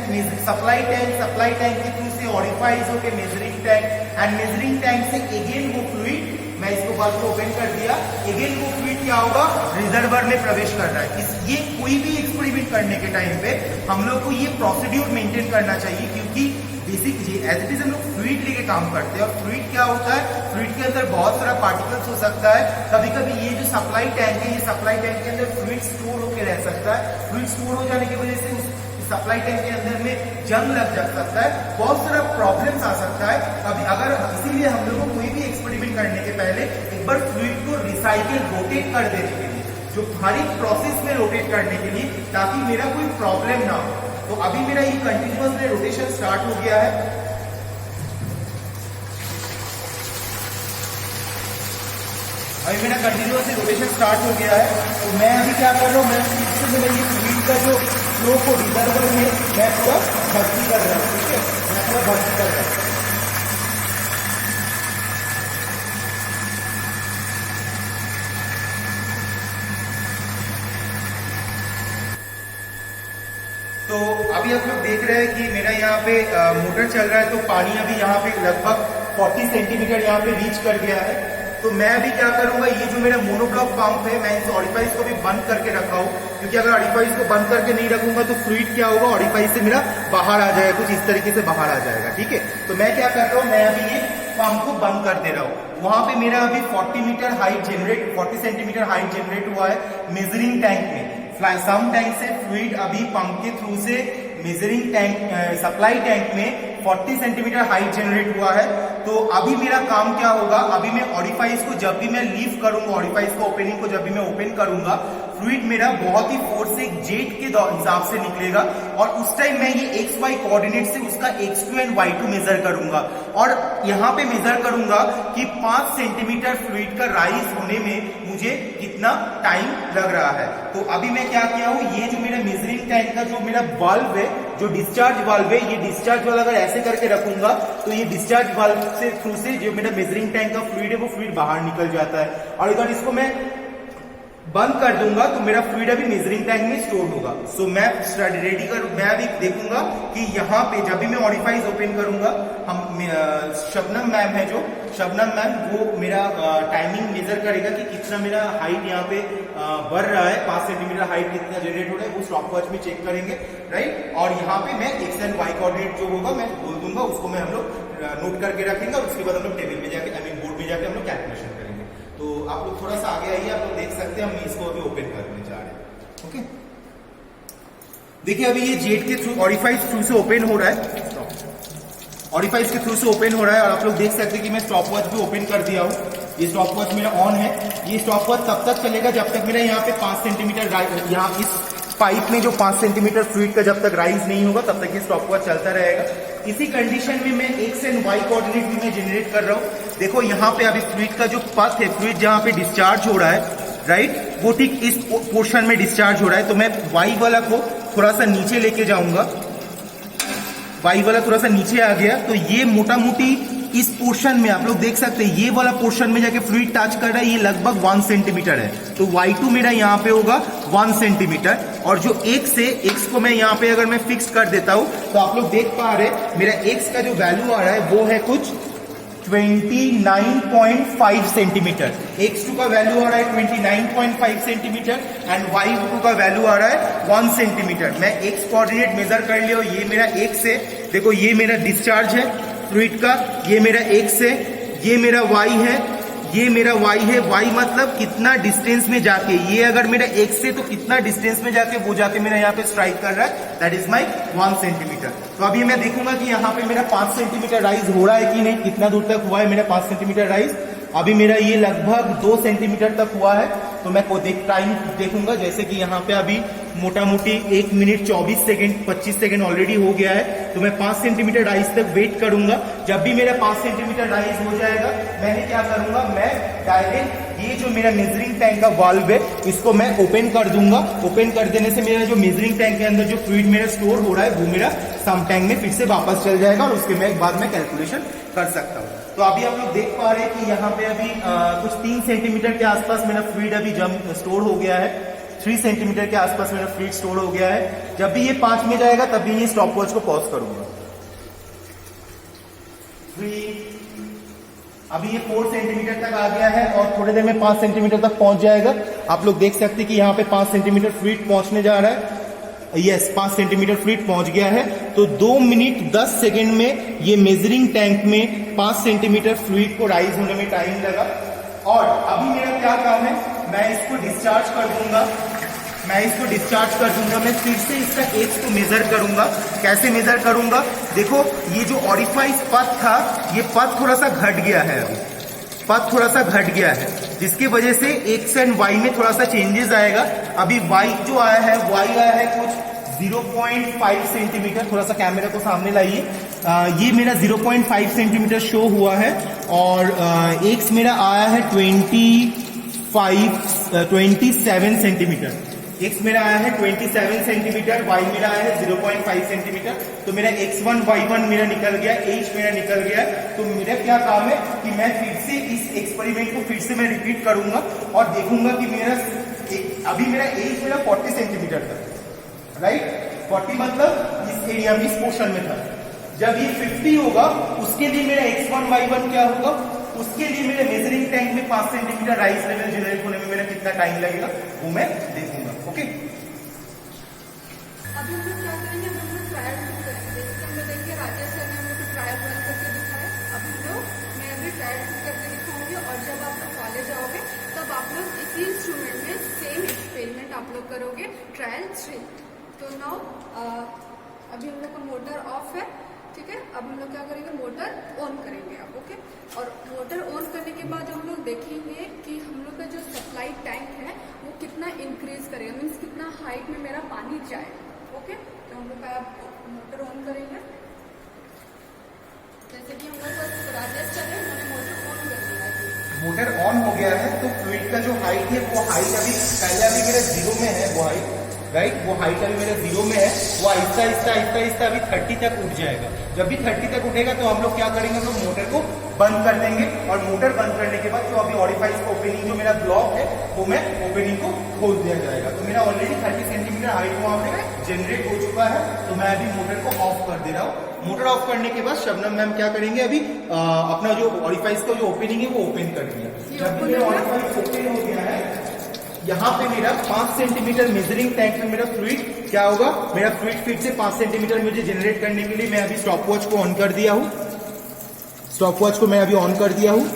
सप्लाई टैंक के थ्रू से ऑरिफाइज होकर measuring tank and measuring tank से अगेन वो फ्लूइड, मैं इसको बल्ब को ओपन कर दिया, अगेन वो फ्लूइड क्या होगा, रिजर्वर में प्रवेश कर रहा है। ये कोई भी एक्सपेरिमेंट करने के टाइम पे हम लोग को ये प्रोसीड्यूर मेंटेन करना चाहिए, क्योंकि बेसिक एज इट इज हम लोग फ्लूइड लेके काम करते हैं। और फ्लूइड क्या होता है, फ्लूइड के अंदर बहुत सारा पार्टिकल्स हो सकता है। कभी कभी ये जो सप्लाई टैंक है, ये सप्लाई टैंक के अंदर फ्लूइड स्टोर होकर रह सकता है। फ्लूइड स्टोर हो जाने की वजह से उस सप्लाई टैंक के अंदर में जंग लग सकता है, बहुत सारा प्रॉब्लम्स आ सकता है। अभी अगर इसीलिए हम लोग को कोई भी एक्सपेरिमेंट करने के पहले एक बार फ्लूइड को रिसाइकिल रोटेट कर देने के लिए, जो हर एक प्रोसेस में रोटेट करने के लिए, ताकि मेरा कोई प्रॉब्लम ना हो। तो अभी मेरा ये कंटिन्यूअस रोटेशन स्टार्ट हो गया है। अभी मेरा कंटिन्यूअस रोटेशन स्टार्ट हो गया है। तो मैं अभी क्या कर रहा हूँ, मैं इससे मेरा ये फ्लूइड का जो फ्लो को रिजर्वर में मैं पूरा भर्ती कर रहा हूँ। ठीक है, मैं पूरा भर्ती कर रहा हूँ। तो अभी आप लोग देख रहे हैं कि मेरा यहाँ पे मोटर चल रहा है। तो पानी अभी यहाँ पे लगभग 40 सेंटीमीटर यहाँ पे रीच कर गया है। तो मैं अभी क्या करूंगा, ये जो मेरा मोनोब्लॉक पंप है, मैं इस ऑरिफाइस को भी बंद करके रखा हूँ, क्योंकि अगर ऑरिफाइस को बंद करके नहीं रखूंगा तो फ्लूइड क्या होगा, ऑरिफाइस से मेरा बाहर आ जाएगा, कुछ इस तरीके से बाहर आ जाएगा। ठीक है, तो मैं क्या कर रहा हूँ, मैं अभी ये पंप को बंद कर दे रहा हूँ। वहां पे मेरा अभी 40 सेंटीमीटर हाइट जनरेट हुआ है मेजरिंग टैंक में। सम टैंक से फ्लूइड अभी पंप के थ्रू से मेजरिंग टैंक, सप्लाई टैंक में 40 सेंटीमीटर हाइट जनरेट हुआ है। तो अभी मेरा काम क्या होगा, अभी मैं ऑरिफाइस को जब भी मैं लीव करूंगा, ऑरिफाइस को ओपनिंग को जब भी मैं ओपन करूंगा, फ्लूइड मेरा बहुत ही फोर्स से जेट के हिसाब से निकलेगा। और उस टाइम मैं ये एक्स वाई कोऑर्डिनेट से उसका x2 एंड y2 मेजर करूंगा। और यहाँ पे मेजर करूंगा कि 5 सेंटीमीटर फ्लूइड का राइज होने में मुझे कितना टाइम लग रहा है। तो अभी मैं क्या किया हूँ, ये जो मेरा मेजरिंग टैंक का जो मेरा वाल्व है, जो डिस्चार्ज वाल्व है, ये डिस्चार्ज वाल्व अगर ऐसे करके रखूंगा तो ये डिस्चार्ज वाल्व से थ्रू से जो मेरा मेजरिंग टैंक का फ्लूइड है वो फ्लूइड बाहर निकल जाता है। और इधर इसको मैं बंद कर दूंगा तो मेरा फ्लूइड अभी मेजरिंग टैंक में स्टोर होगा। सो मैं रेडी कर, मैं अभी देखूंगा कि यहाँ पे जब भी मैं ऑरिफाइस ओपन करूंगा, हम शबनम मैम है जो शबनम मैम, वो मेरा टाइमिंग मेजर करेगा कि कितना मेरा हाइट यहाँ पे बढ़ रहा है, 5 सेंटीमीटर हाइट कितना जनरेट हो रहा है, वो स्टॉप वॉच में चेक करेंगे, राइट। और यहाँ पे मैं एक्स एंड वाई कोऑर्डिनेट जो होगा मैं बोल दूंगा, उसको मैं हम लोग नोट करके रखेंगे। और उसके बाद हम लोग टेबल पे जाके, आई मीन बोर्ड पे जाके हम लोग कैलकुलेशन करेंगे। तो आप लोग थोड़ा सा आगे आइए, आप लोग देख सकते हैं हम इसको अभी ओपन करने जा रहे हैं। ओके, देखिए अभी ये जेट के थ्रू ऑरिफाइस थ्रू से ओपन हो रहा है, ऑरिफाइस के थ्रू से ओपन हो रहा है और आप लोग देख सकते हैं कि मैं स्टॉप वॉच भी ओपन कर दिया हूँ। ये स्टॉप वॉच मेरा ऑन है। ये स्टॉप वॉच तब तक चलेगा जब तक मेरा यहाँ पे 5 सेंटीमीटर यहाँ इस पाइप में जो 5 सेंटीमीटर फ्लूइड का जब तक राइज नहीं होगा तब तक ये स्टॉप वॉच चलता रहेगा। इसी कंडीशन में मैं एक्स एंड वाई कोऑर्डिनेट भी मैं जनरेट कर रहा हूँ। देखो यहाँ पे अभी फ्लूइड का जो पथ है, फ्लूइड जहाँ पे डिस्चार्ज हो रहा है, राइट, वो ठीक इस पोर्शन में डिस्चार्ज हो रहा है। तो मैं वाई वाला को थोड़ा सा नीचे लेके जाऊंगा, वाई वाला थोड़ा सा नीचे आ गया तो ये मोटा मोटी इस पोर्शन में आप लोग देख सकते हैं, ये वाला पोर्शन में जाके फ्लूइड टच कर रहा है, ये लगभग 1 सेंटीमीटर है। तो y2 मेरा यहाँ पे होगा 1 सेंटीमीटर और जो x है, x को मैं यहाँ पे अगर मैं फिक्स कर देता हूं तो आप लोग देख पा रहे मेरा x का जो वैल्यू आ रहा है वो है कुछ 29.5 सेंटीमीटर। x2 का वैल्यू आ रहा है 29.5 सेंटीमीटर एंड y2 का वैल्यू आ रहा है 1 सेंटीमीटर। मैं x कोऑर्डिनेट मेजर कर लिया, ये मेरा x है, देखो ये मेरा डिस्चार्ज है फ्लूइड का, ये मेरा x है, ये मेरा y है, ये मेरा y है। y मतलब कितना डिस्टेंस में जाके, ये अगर मेरा x है तो कितना डिस्टेंस में जाके वो जाके मेरा यहाँ पे स्ट्राइक कर रहा है, दैट इज माई 1 सेंटीमीटर। तो अभी मैं देखूंगा कि यहाँ पे मेरा 5 सेंटीमीटर राइज हो रहा है कि नहीं, कितना दूर तक हुआ है मेरा 5 सेंटीमीटर राइज। अभी मेरा ये लगभग 2 सेंटीमीटर तक हुआ है। तो मैं टाइम देखूंगा, जैसे कि यहाँ पे अभी मोटा मोटी 1 मिनट 24 सेकंड 25 सेकंड ऑलरेडी हो गया है। तो मैं 5 सेंटीमीटर राइज तक वेट करूंगा। जब भी मेरा 5 सेंटीमीटर राइज हो जाएगा मैंने क्या करूंगा, मैं डायरेक्ट ये जो मेरा मेजरिंग टैंक का वाल्व है इसको मैं ओपन कर दूंगा। ओपन कर देने से मेरा जो मेजरिंग टैंक के अंदर जो फ्लूइड मेरा स्टोर हो रहा है वो मेरा सम टैंक में फिर से वापस चल जाएगा और उसके बाद में कैलकुलेशन कर सकता हूँ। तो अभी आप लोग देख पा रहे हैं कि यहाँ पे अभी कुछ 3 सेंटीमीटर के आसपास मेरा फ्लूइड अभी स्टोर हो गया है। 3 सेंटीमीटर के आसपास मेरा फ्लूइड स्टोर हो गया है। जब भी ये 5 में जाएगा तब भी ये स्टॉप वॉच को पॉज करूंगा। 3, अभी ये 4 सेंटीमीटर तक आ गया है और थोड़ी देर में 5 सेंटीमीटर तक पहुंच जाएगा। आप लोग देख सकते हैं कि यहाँ पे 5 सेंटीमीटर फ्लूइड पहुंचने जा रहा है। यस, 5 सेंटीमीटर फ्लूइड पहुंच गया है। तो 2 मिनट 10 सेकंड में ये मेजरिंग टैंक में 5 सेंटीमीटर फ्लूइड को राइज होने में टाइम लगा। और अभी मेरा क्या काम है, मैं इसको डिस्चार्ज कर दूंगा। मैं फिर से इसका एक्स को मेजर करूंगा। कैसे मेजर करूंगा, देखो ये जो ऑरिफाइस पथ था, ये पथ थोड़ा सा घट गया है। अभी पथ थोड़ा सा घट गया है जिसकी वजह से एक्स एंड वाई में थोड़ा सा चेंजेस आएगा। अभी वाई जो आया है, वाई आया है कुछ 0.5 सेंटीमीटर। थोड़ा सा कैमरा को सामने लाइए। ये मेरा 0.5 सेंटीमीटर शो हुआ है और एक्स मेरा आया है 27 सेंटीमीटर। एक्स मेरा आया है 27 सेंटीमीटर, वाई मेरा आया है 0.5 सेंटीमीटर। तो मेरा x1 y1 मेरा निकल गया, h मेरा निकल गया। तो मेरा क्या काम है कि मैं फिर से इस एक्सपेरिमेंट को फिर से मैं रिपीट करूंगा और देखूंगा कि मेरा अभी मेरा एज मेरा 40 सेंटीमीटर था, राइट। 40 मतलब इस एरिया में, इस पोर्शन में था। जब ये 50 होगा उसके लिए मेरा x1 y1 क्या होगा, उसके लिए मेरे मेजरिंग टैंक में 5 सेंटीमीटर राइस लेवल जनरेट होने में मेरा कितना टाइम लगेगा वो मैं देखूंगा। ओके, अभी हम लोग क्या करेंगे, हम लोग ट्रायल करेंगे। इसके अंदर देखिए राजेश सर ने हम लोग को ट्रायल रन करके दिखाया। अब हम लोग मैं अभी ट्रायल करके दिखाऊंगी और जब आप लोग कॉलेज आओगे तब आप लोग इसी इंस्ट्रूमेंट में सेम एक्सपेरिमेंट आप लोग करोगे, ट्रायल 3। तो नाउ अभी हम लोग का मोटर ऑफ है, ठीक है। अब हम लोग क्या करेंगे, मोटर ऑन करेंगे आप, ओके। और मोटर ऑन करने के बाद हम लोग देखेंगे कि हम लोग का जो सप्लाई टैंक है वो कितना इंक्रीज करेगा, मीन्स कितना हाइट में मेरा पानी जाएगा, ओके। तो हम लोग का मोटर ऑन करेंगे। जैसे कि हम लोग राजेश सर है, उन्होंने मोटर ऑन कर दिया है। मोटर ऑन हो गया है तो फ्लूइड का जो हाइट है वो हाइट अभी पहले अभी मेरा 0 में है, वो हाइट, राइट, वो हाइट अभी मेरा 0 में है। वो आहिस्ता आहिस्ता अभी 30 तक उठ जाएगा। जब भी 30 तक उठेगा तो हम लोग क्या करेंगे, हम लोग मोटर को बंद कर देंगे और मोटर बंद करने के बाद जो अभी ऑरिफाइस का ओपनिंग जो मेरा ब्लॉक है वो मैं ओपनिंग को खोल दिया जाएगा। तो मेरा ऑलरेडी 30 सेंटीमीटर हाइट वहां पे जनरेट हो चुका है। तो मैं अभी मोटर को ऑफ कर दे रहा हूँ। मोटर ऑफ करने के बाद शबनम मैम क्या करेंगे, अभी अपना जो ऑरिफाइस का जो ओपनिंग है वो ओपन कर दिया। जब भी मेरा ऑरिफाइस ओपन हो गया है, यहाँ पे मेरा 5 सेंटीमीटर मेजरिंग टैंक में मेरा फ्लूइड क्या होगा, मेरा फ्लूइड फिर से 5 सेंटीमीटर मुझे जनरेट करने के लिए मैं अभी स्टॉप वॉच को ऑन कर दिया हूँ। स्टॉप वॉच को मैं अभी ऑन कर दिया हूँ,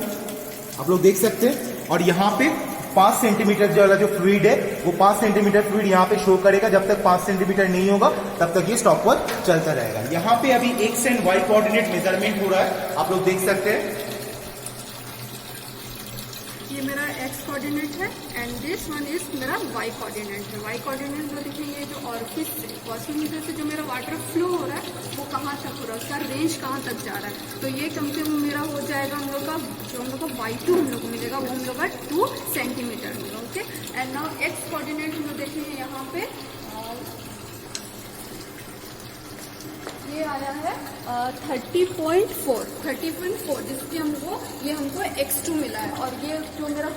आप लोग देख सकते हैं। और यहाँ पे 5 सेंटीमीटर वाला जो फ्लूइड है वो 5 सेंटीमीटर फ्लूइड यहाँ पे शो करेगा। जब तक 5 सेंटीमीटर नहीं होगा तब तक ये स्टॉपवॉच चलता रहेगा। यहाँ पे अभी x and y coordinate measurement हो रहा है, आप लोग देख सकते हैं। ये मेरा एक्स कोऑर्डिनेट है एंड दिस वन इज मेरा वाई कोऑर्डिनेट है। वाई कोऑर्डिनेट में देखिए जो ऑरिफिस से वॉशिंग से जो मेरा वाटर फ्लो हो रहा है वो कहाँ तक हो रहा है, उसका रेंज कहाँ तक जा रहा है। तो ये कम से कम मेरा हो जाएगा हम लोग का, जो हम लोग का Y2 हम लोग को मिलेगा वो हम लोग का 2 सेंटीमीटर होगा। Okay and now x coordinate हम लोग देखेंगे यहाँ पे ये आया है 30.4 जिसकी हमको ये हमको x2 मिला है और ये जो मेरा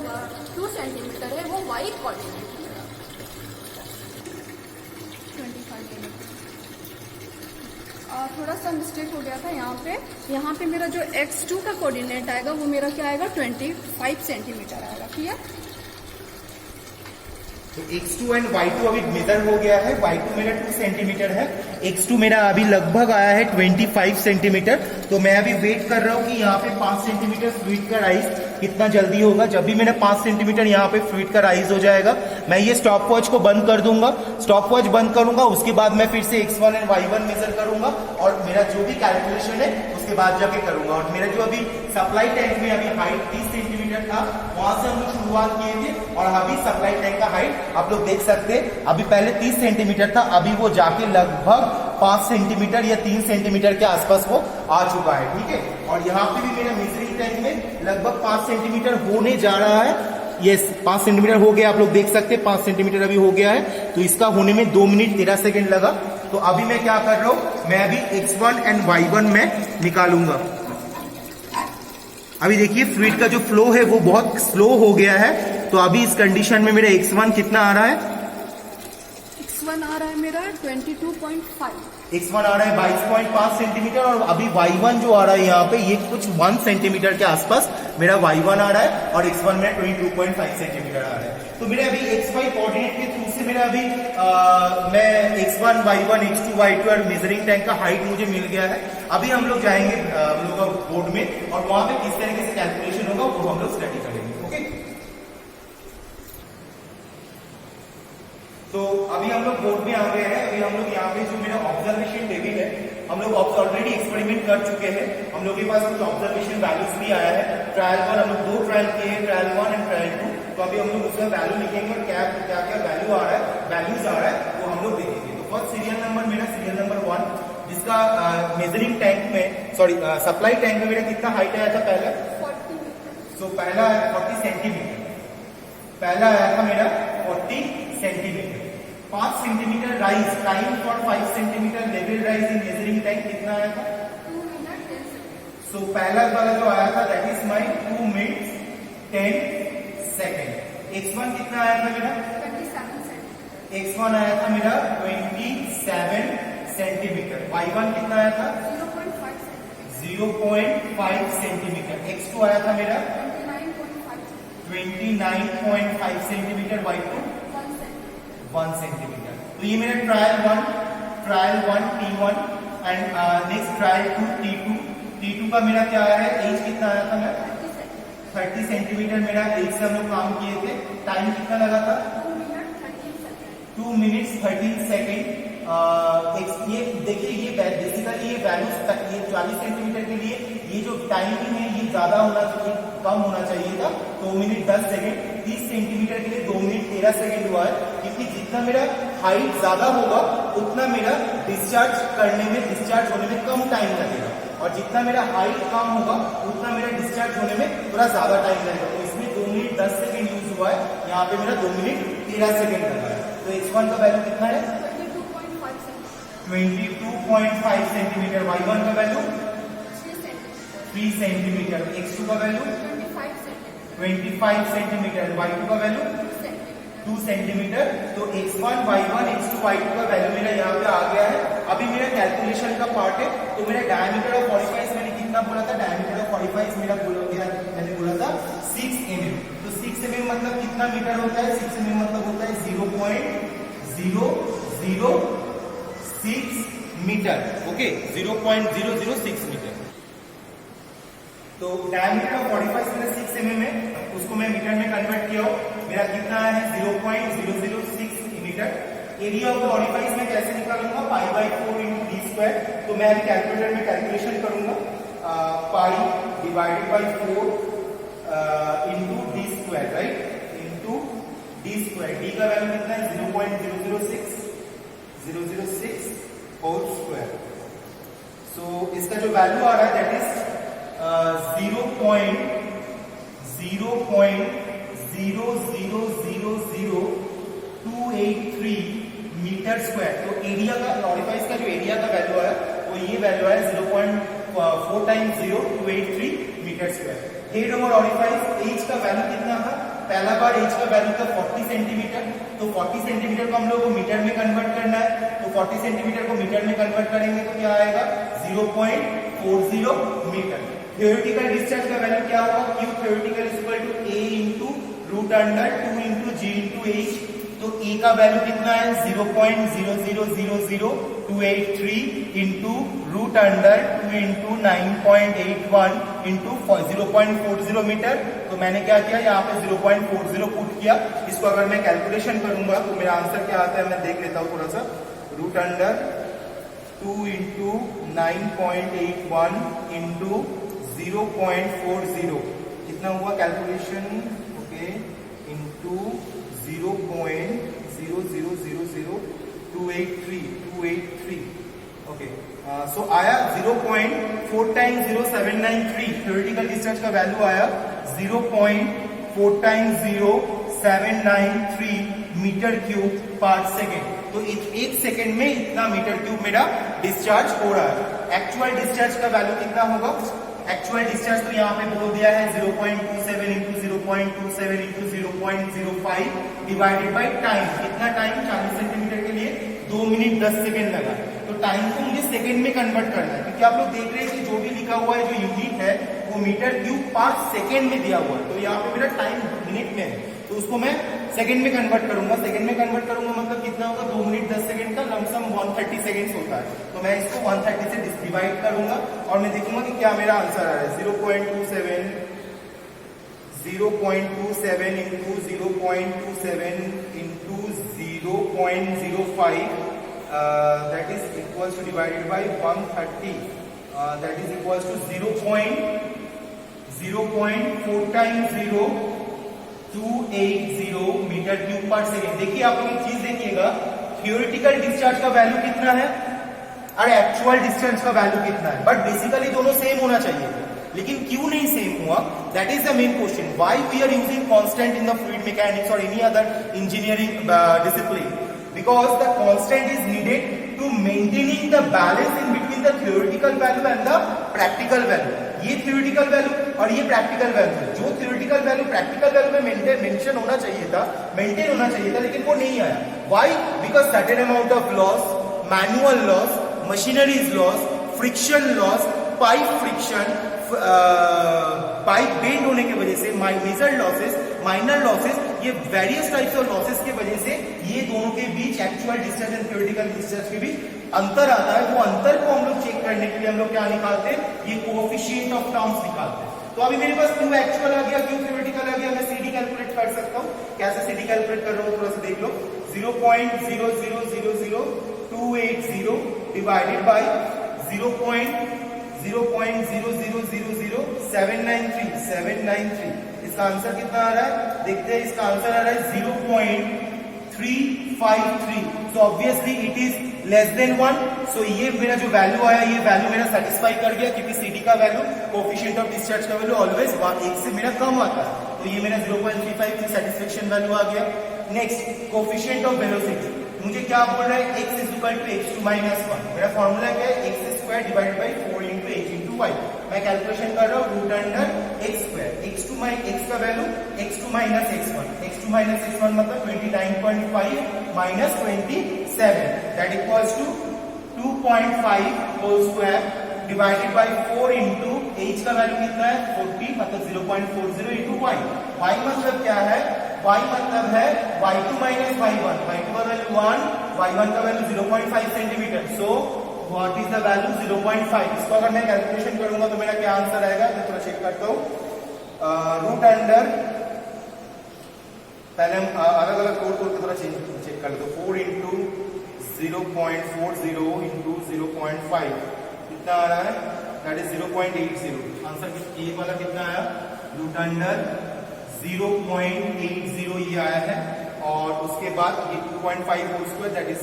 2 सेंटीमीटर है वो y कोऑर्डिनेट है मेरा 25 थोड़ा सा मिस्टेक हो गया था यहाँ पे मेरा जो x2 का कोऑर्डिनेट आएगा वो मेरा क्या आएगा 25 सेंटीमीटर आएगा। ठीक है, तो x2 एंड y2 अभी मेजर हो गया है। y2 मेरा 2 सेंटीमीटर है, x2 मेरा अभी लगभग आया है 25 सेंटीमीटर। तो मैं अभी वेट कर रहा हूँ कि यहाँ पे 5 सेंटीमीटर फ्लूइड का राइज कितना जल्दी होगा। जब भी मेरा 5 सेंटीमीटर यहाँ पे फ्लूइड का राइज हो जाएगा मैं ये स्टॉप वॉच को बंद कर दूंगा। स्टॉप वॉच बंद करूंगा, उसके बाद मैं फिर से x1 एंड y1 मेजर करूंगा और मेरा जो भी कैलकुलेशन है उसके बाद जाके करूंगा। और मेरा जो अभी सप्लाई टैंक में अभी हाइट 30 सेंटीमीटर था, वहां से हम लोग शुरुआत किए थे और अभी सप्लाई टैंक का हाइट आप लोग देख सकते हैं। अभी पहले 30 सेंटीमीटर था, अभी वो जाके लगभग 5 सेंटीमीटर या 3 सेंटीमीटर के आसपास वो आ चुका है। ठीक है, और यहाँ पे भी मेरा मेजरिंग टैंक में लगभग 5 सेंटीमीटर होने जा रहा है। ये 5 सेंटीमीटर हो गया, आप लोग देख सकते हैं 5 सेंटीमीटर अभी हो गया है। तो इसका होने में 2 मिनट 13 सेकेंड लगा। तो अभी मैं क्या कर रहा हूं, मैं अभी x1 एंड y1 में निकालूंगा। अभी देखिए फ्लूइड का जो फ्लो है वो बहुत स्लो हो गया है। तो अभी इस कंडीशन में मेरा x1 कितना आ रहा है, x1 आ रहा है मेरा 22.5, x1 आ रहा है 22.5 सेंटीमीटर और अभी y1 जो आ रहा है यहाँ पे ये कुछ 1 सेंटीमीटर के आसपास मेरा y1 आ रहा है और x1 मेरा 22.5 सेंटीमीटर आ रहा है। तो मेरे अभी xy कोऑर्डिनेट के थ्रू से मेरा अभी मैं x1 y1 x2 y2 और मेजरिंग टैंक का हाइट मुझे मिल गया है। अभी हम लोग जाएंगे हम लोग का बोर्ड में और वहां पे किस तरीके से कैलकुलेशन होगा वो हम लोग स्टडी करेंगे। ओके, तो अभी हम लोग बोर्ड में आ गए हैं। अभी हम लोग यहाँ पे जो मेरा ऑब्जर्वेशन टेबल है हम लोग ऑलरेडी एक्सपेरिमेंट कर चुके हैं। हम लोग के पास कुछ ऑब्जर्वेशन वैल्यूज भी आया है। ट्रायल 1 हम लोग 2 ट्रायल किए हैं, ट्रायल 1 एंड ट्रायल 2। तो अभी हम लोग उसका वैल्यू लिखेंगे और क्या क्या वैल्यू आ रहा है, वैल्यूज आ रहा है वो हम लोग देखेंगे। तो फर्स्ट सीरियल नंबर मेरा सीरियल नंबर 1 जिसका मेजरिंग टैंक में सप्लाई टैंक में मेरा कितना हाइट आया था पहले 40। सो पहला 40 सेंटीमीटर, पहला आया था मेरा 40 centimetre. 5 centimetre rise, time for 5 centimetre level rise in measuring tank कितना आया था 2 मिनट 10 सेकेंड। सो पहला वाला जो आया था that is my 2 minutes 10 second. x1 कितना आया था मेरा 27 सेंटीमीटर। x1 आया था मेरा 27 सेंटीमीटर। y1 कितना आया था 0.5 सेंटीमीटर। 0.5 सेंटीमीटर। x2 आया था मेरा 29.5 सेंटीमीटर। y2 1 centimetre. तो ये मेरा trial 1 T1 and next trial 2 T2। T2 का मेरा क्या आया है, एज कितना आया था मेरा 30 सेंटीमीटर मेरा एज से हम लोग काम किए थे। टाइम कितना लगा था 2 मिनट्स 13 सेकेंड। ये देखिए ये बेसिकली ये वैल्यूज ये 40 सेंटीमीटर के लिए ये जो टाइमिंग है ये ज्यादा होना चाहिए, कम होना चाहिए था 2 मिनट 10 सेकेंड। 30 सेंटीमीटर के लिए 2 मिनट 13 सेकेंड हुआ है, क्योंकि जितना मेरा हाइट ज्यादा होगा उतना मेरा डिस्चार्ज होने में कम टाइम लगेगा और जितना मेरा हाइट कम होगा उतना मेरा डिस्चार्ज होने में थोड़ा ज्यादा टाइम लगेगा। तो इसमें 2 मिनट 10 सेकेंड यूज हुआ है, यहाँ पे मेरा 2 मिनट 13 सेकेंड लगा है। तो x1 का वैल्यू कितना है 22.5 सेंटीमीटर। y1 का वैल्यू 3 सेंटीमीटर। x2 का वैल्यू 25 सेंटीमीटर। y2 का वैल्यू 2 सेंटीमीटर। तो x1 y1 x2 y2 का वैल्यू मेरा यहाँ पे आ गया है। अभी मेरा कैलकुलेशन का पार्ट है। तो मेरा डायमीटर ऑफ 45 मैंने कितना बोला था, डायमीटर ऑफ 45 मेरा मैंने बोला था 6 mm। तो 6 mm मतलब कितना मीटर होता है, 6 mm मतलब होता है 0.006 मीटर। Okay, 0.006 meter. तो डायमीटर ऑफ 45 मेरा 6 mm है, उसको मैं मीटर में कन्वर्ट किया हूँ। मेरा कितना है 0.006 metre. Area of the orifice में कैसे निकालूंगा, pi by 4 into D square. तो मैं अभी कैलकुलेटर में कैलकुलेशन करूंगा, pi divided by 4 into D square, right, into D square. D का वैल्यू कितना है 0.006 होल स्क्वायर। सो इसका जो वैल्यू आ रहा है दैट इज 0.0000283 मीटर स्क्वायर। तो एरिया का, ऑरिफाइस का जो एरिया का वैल्यू है वो ये वैल्यू है 0.4 times 0283 metre square. Head over orifice, H का वैल्यू कितना था, पहला बार एज का वैल्यू था 40 सेंटीमीटर। तो 40 सेंटीमीटर को हम लोग को मीटर में कन्वर्ट करना है। तो 40 सेंटीमीटर को मीटर में कन्वर्ट करेंगे तो क्या आएगा 0.40 मीटर। थ्योरेटिकल डिस्चार्ज का वैल्यू क्या होगा, Q theoretical is equal to A into root under 2 into G into H। तो A का वैल्यू कितना है 0.0000283 into root under 2 into 9.81 into 0.40 metre. तो मैंने क्या किया, यहाँ पे 0.40 पुट किया। इसको अगर मैं कैलकुलेशन करूंगा तो मेरा आंसर क्या आता है, मैं देख लेता हूँ थोड़ा सा। रूट अंडर 2 इंटू 9.81 इंटू 0.40 कितना हुआ कैलकुलेशन, ओके, इंटू 0.0000283 ओके। सो आया 0.4 टाइम्स 0793। थ्योरेटिकल डिस्चार्ज का वैल्यू आया 0.4 टाइम्स 0793 मीटर क्यूब पर सेकेंड। तो एक सेकेंड में इतना मीटर क्यूब मेरा डिस्चार्ज हो रहा है। एक्चुअल डिस्चार्ज का वैल्यू कितना होगा, एक्चुअल डिस्चार्ज तो यहाँ पे बोल दिया है 0.27 into 0.27 into 0.05 divided by time. कितना टाइम, 40 सेंटीमीटर के लिए 2 मिनट 10 सेकेंड लगा। तो टाइम को मुझे सेकेंड में कन्वर्ट करना है, क्योंकि आप लोग देख रहे हैं कि जो भी लिखा हुआ है, जो यूनिट है वो मीटर क्यूब पर सेकेंड में दिया हुआ है। तो यहाँ पे मेरा टाइम मिनट में है, तो उसको मैं सेकेंड में कन्वर्ट करूंगा। सेकेंड में कन्वर्ट करूंगा मतलब कितना होगा, 2 मिनट 10 सेकेंड का लमसम 130 सेकेंड्स होता है। तो मैं इसको 130 से डिवाइड करूंगा और मैं देखूंगा कि क्या मेरा आंसर आ रहा है। 0.27 into 0.27 into 0.05 that is equals to divided by 130 that is equals to 0.4 times 0.280 metre cube पर सेकेंड। देखिए आप लोग एक चीज देखिएगा, थ्योरेटिकल डिस्चार्ज का वैल्यू कितना है और एक्चुअल डिस्चार्ज का वैल्यू कितना है, बट बेसिकली दोनों सेम होना चाहिए, लेकिन क्यों नहीं सेम हुआ, that is the main question. Why we are using constant in the fluid mechanics और any other engineering discipline, because the constant is needed to maintaining the balance in between the theoretical value and the practical value। ये theoretical value और ये practical value है। जो theoretical value practical value में mention होना चाहिए था, maintain होना चाहिए था, लेकिन वो नहीं आया। Why? Because certain amount of loss, manual loss, machinery's loss, friction loss, pipe friction, pipe bend होने की वजह से मेजर लॉसेस, माइनर लॉसेस, ये वेरियस टाइप्स ऑफ लॉसेस की वजह से ये दोनों के बीच actual discharge and theoretical discharge के बीच अंतर आता है। वो अंतर को हम लोग चेक करने के लिए हम लोग क्या निकालते हैं, ये कोएफिशिएंट ऑफ टर्म्स निकालते हैं। तो अभी मेरे पास क्यू एक्चुअल आ गया, क्यू थ्योरेटिकल आ गया, मैं सीडी कैलकुलेट कर सकता हूँ। कैसे सीडी कैलकुलेट कर रहा हूँ थोड़ा सा देख लो। 0.0000280 डिवाइडेड बाई 0.0000793 इसका आंसर कितना आ रहा है, देखते हैं। इसका आंसर आ रहा है 0.353। So obviously it is less than 1। सो ये मेरा जो वैल्यू आया, ये वैल्यू मेरा सेटिस्फाई कर गया, क्योंकि सीडी का वैल्यू, कोएफिशिएंट ऑफ डिस्चार्ज का वैल्यू ऑलवेज 1 से मेरा कम आता है। तो ये मेरा 0.35 सेटिस्फेक्शन वैल्यू आ गया। नेक्स्ट, कोएफिशिएंट ऑफ वेलोसिटी, मुझे क्या बोल रहा है, x = x2 - 1। मेरा फॉर्मूला क्या है, x² divided by 4 into h into y। मैं कैलकुलेशन कर रहा हूँ रूट अंडर x²। x का value x2 - x1, x2 - x1 मतलब 29.5 minus 27, that equals to 2.5 whole square divided by 4 into h का वैल्यू कितना है 40, मतलब 0.40 इंटू y। y मतलब क्या है, y मतलब है y2 - y1। y2 का वैल्यू 1, y1 का value 0.5 centimetre. So what is the value 0.5। इसको अगर मैं कैलकुलेशन करूंगा तो मेरा क्या आंसर आएगा, मैं थोड़ा चेक करता हूँ। रूट अंडर पहले हम अलग अलग तोड़ के थोड़ा चेक कर लो। 4 इंटू 0.40 इंटू 0.5 कितना आ रहा है, दैट इज 0.80। आंसर ए वाला कितना आया, रूट अंडर 0.80 ये आया है। और उसके बाद ये 2.5 whole square that is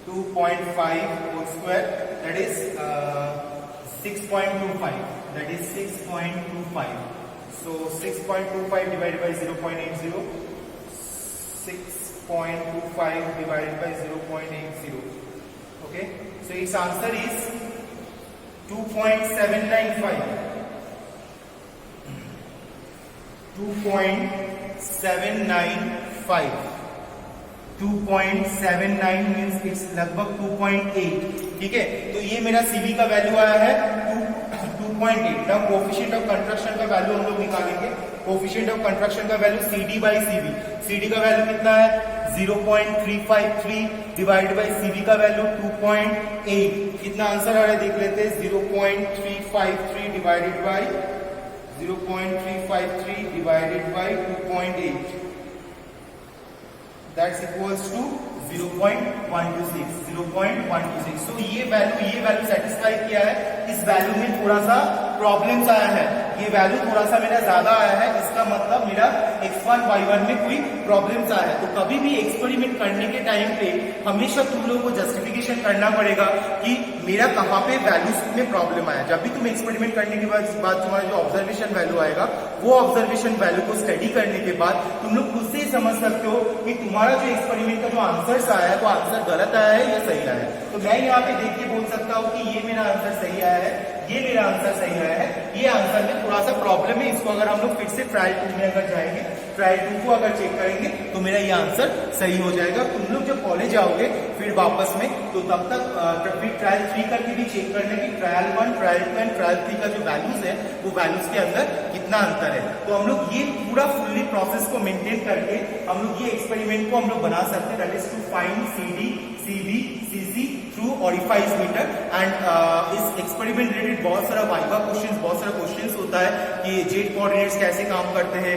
2.5 whole square that is 6.25, that is 6.25। So 6.25 divided by 0.80, 6.25 divided by 0.80. Okay, so its answer is 2.795. 2.795. 2.79 means it's लगभग 2.8। ठीक है, तो ये मेरा सीबी का वैल्यू आया है 2.8। नाउ कोफिशिएंट ऑफ कंस्ट्रक्शन का वैल्यू हम लोग निकालेंगे। कोफिशिएंट ऑफ कंस्ट्रक्शन का value CD by CB. CD का वैल्यू कितना है 0.353 डिवाइड बाई सीबी का वैल्यू 2.8। कितना आंसर आ रहा है देख लेते हैं। 0.353 divided by 2.8 that's equals to 0.126। So ये वैल्यू सेटिस्फाई किया है। इस वैल्यू में थोड़ा सा प्रॉब्लम्स आया है, ये वैल्यू थोड़ा सा मेरा ज्यादा आया है, इसका मतलब मेरा x1 y1 में कोई प्रॉब्लम्स आया है। तो कभी भी एक्सपेरिमेंट करने के टाइम पे हमेशा तुम लोगों को जस्टिफिकेशन करना पड़ेगा कि मेरा कहाँ पे वैल्यूज में प्रॉब्लम आया। जब भी तुम एक्सपेरिमेंट करने के बाद तुम्हारा जो ऑब्जर्वेशन वैल्यू आएगा, वो ऑब्जर्वेशन वैल्यू को स्टडी करने के बाद तुम लोग खुद से ही समझ सकते हो कि तुम्हारा जो एक्सपेरिमेंट का जो आंसर्स आया है वो आंसर गलत आया है या सही आया है। तो मैं यहाँ पे देख के बोल सकता हूँ कि ये मेरा आंसर सही आया है, ये मेरा आंसर सही आया है, ये आंसर में थोड़ा सा प्रॉब्लम है। इसको अगर हम लोग फिर से ट्रायल 2 में अगर जाएंगे, ट्रायल 2 को अगर चेक करेंगे तो मेरा ये आंसर सही हो जाएगा। तुम लोग जब कॉलेज आओगे फिर वापस में, तो तब तक फिर ट्रायल 3 करके भी चेक करना कि ट्रायल 1, ट्रायल 2 एंड ट्रायल 3 का जो वैल्यूज है वो वैल्यूज के अंदर कितना अंतर है। तो हम लोग ये पूरा फुल्ली प्रोसेस को मेंटेन करके हम लोग ये एक्सपेरिमेंट को हम लोग बना सकते हैं, that is to find CD, CB, CC through orifice metre. And इस एक्सपेरिमेंट रिलेटेड बहुत सारा वाइवा क्वेश्चंस होता है कि जेट कोऑर्डिनेट्स कैसे काम करते हैं,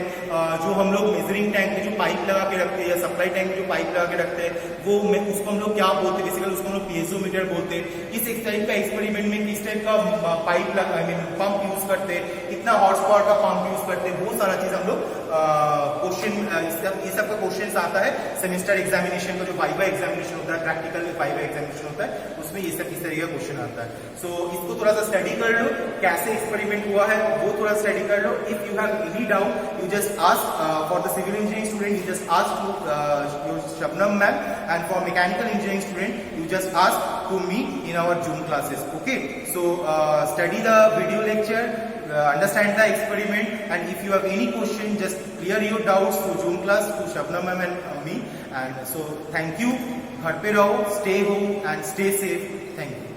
जो हम लोग मेजरिंग टैंक में जो पाइप लगा के रखते हैं या सप्लाई टैंक में जो पाइप लगा के रखते हैं वो उसको हम लोग क्या बोलते हैं, बेसिकली उसको हम लोग पीएसोमीटर बोलते हैं। इस टाइप का एक्सपेरिमेंट में किस टाइप का पाइप पंप यूज करते हैं, कितना हॉर्स पावर का पंप यूज करते हैं, बहुत सारा चीज हम लोग क्वेश्चन ये सब का क्वेश्चन आता है सेमेस्टर एग्जामिनेशन का। जो वाइवा एग्जामिनेशन होता है, प्रैक्टिकल में वाइवा एग्जामिनेशन होता है, उसमें ये सब इस तरीके का क्वेश्चन आता है। सो इसको थोड़ा सा स्टडी कर लो, कैसे एक्सपेरिमेंट हुआ है वो थोड़ा स्टडी कर लो। If you have any doubt you just ask for the civil engineering student, you just ask to your Shabnam ma'am, and for mechanical engineering student you just ask to me in our Zoom classes. Okay, so study the video lecture, understand the experiment, and if you have any question just clear your doubts to Zoom class to Shabnam ma'am and me. And so thank you, घर पे रहो, stay home and stay safe. Thank you.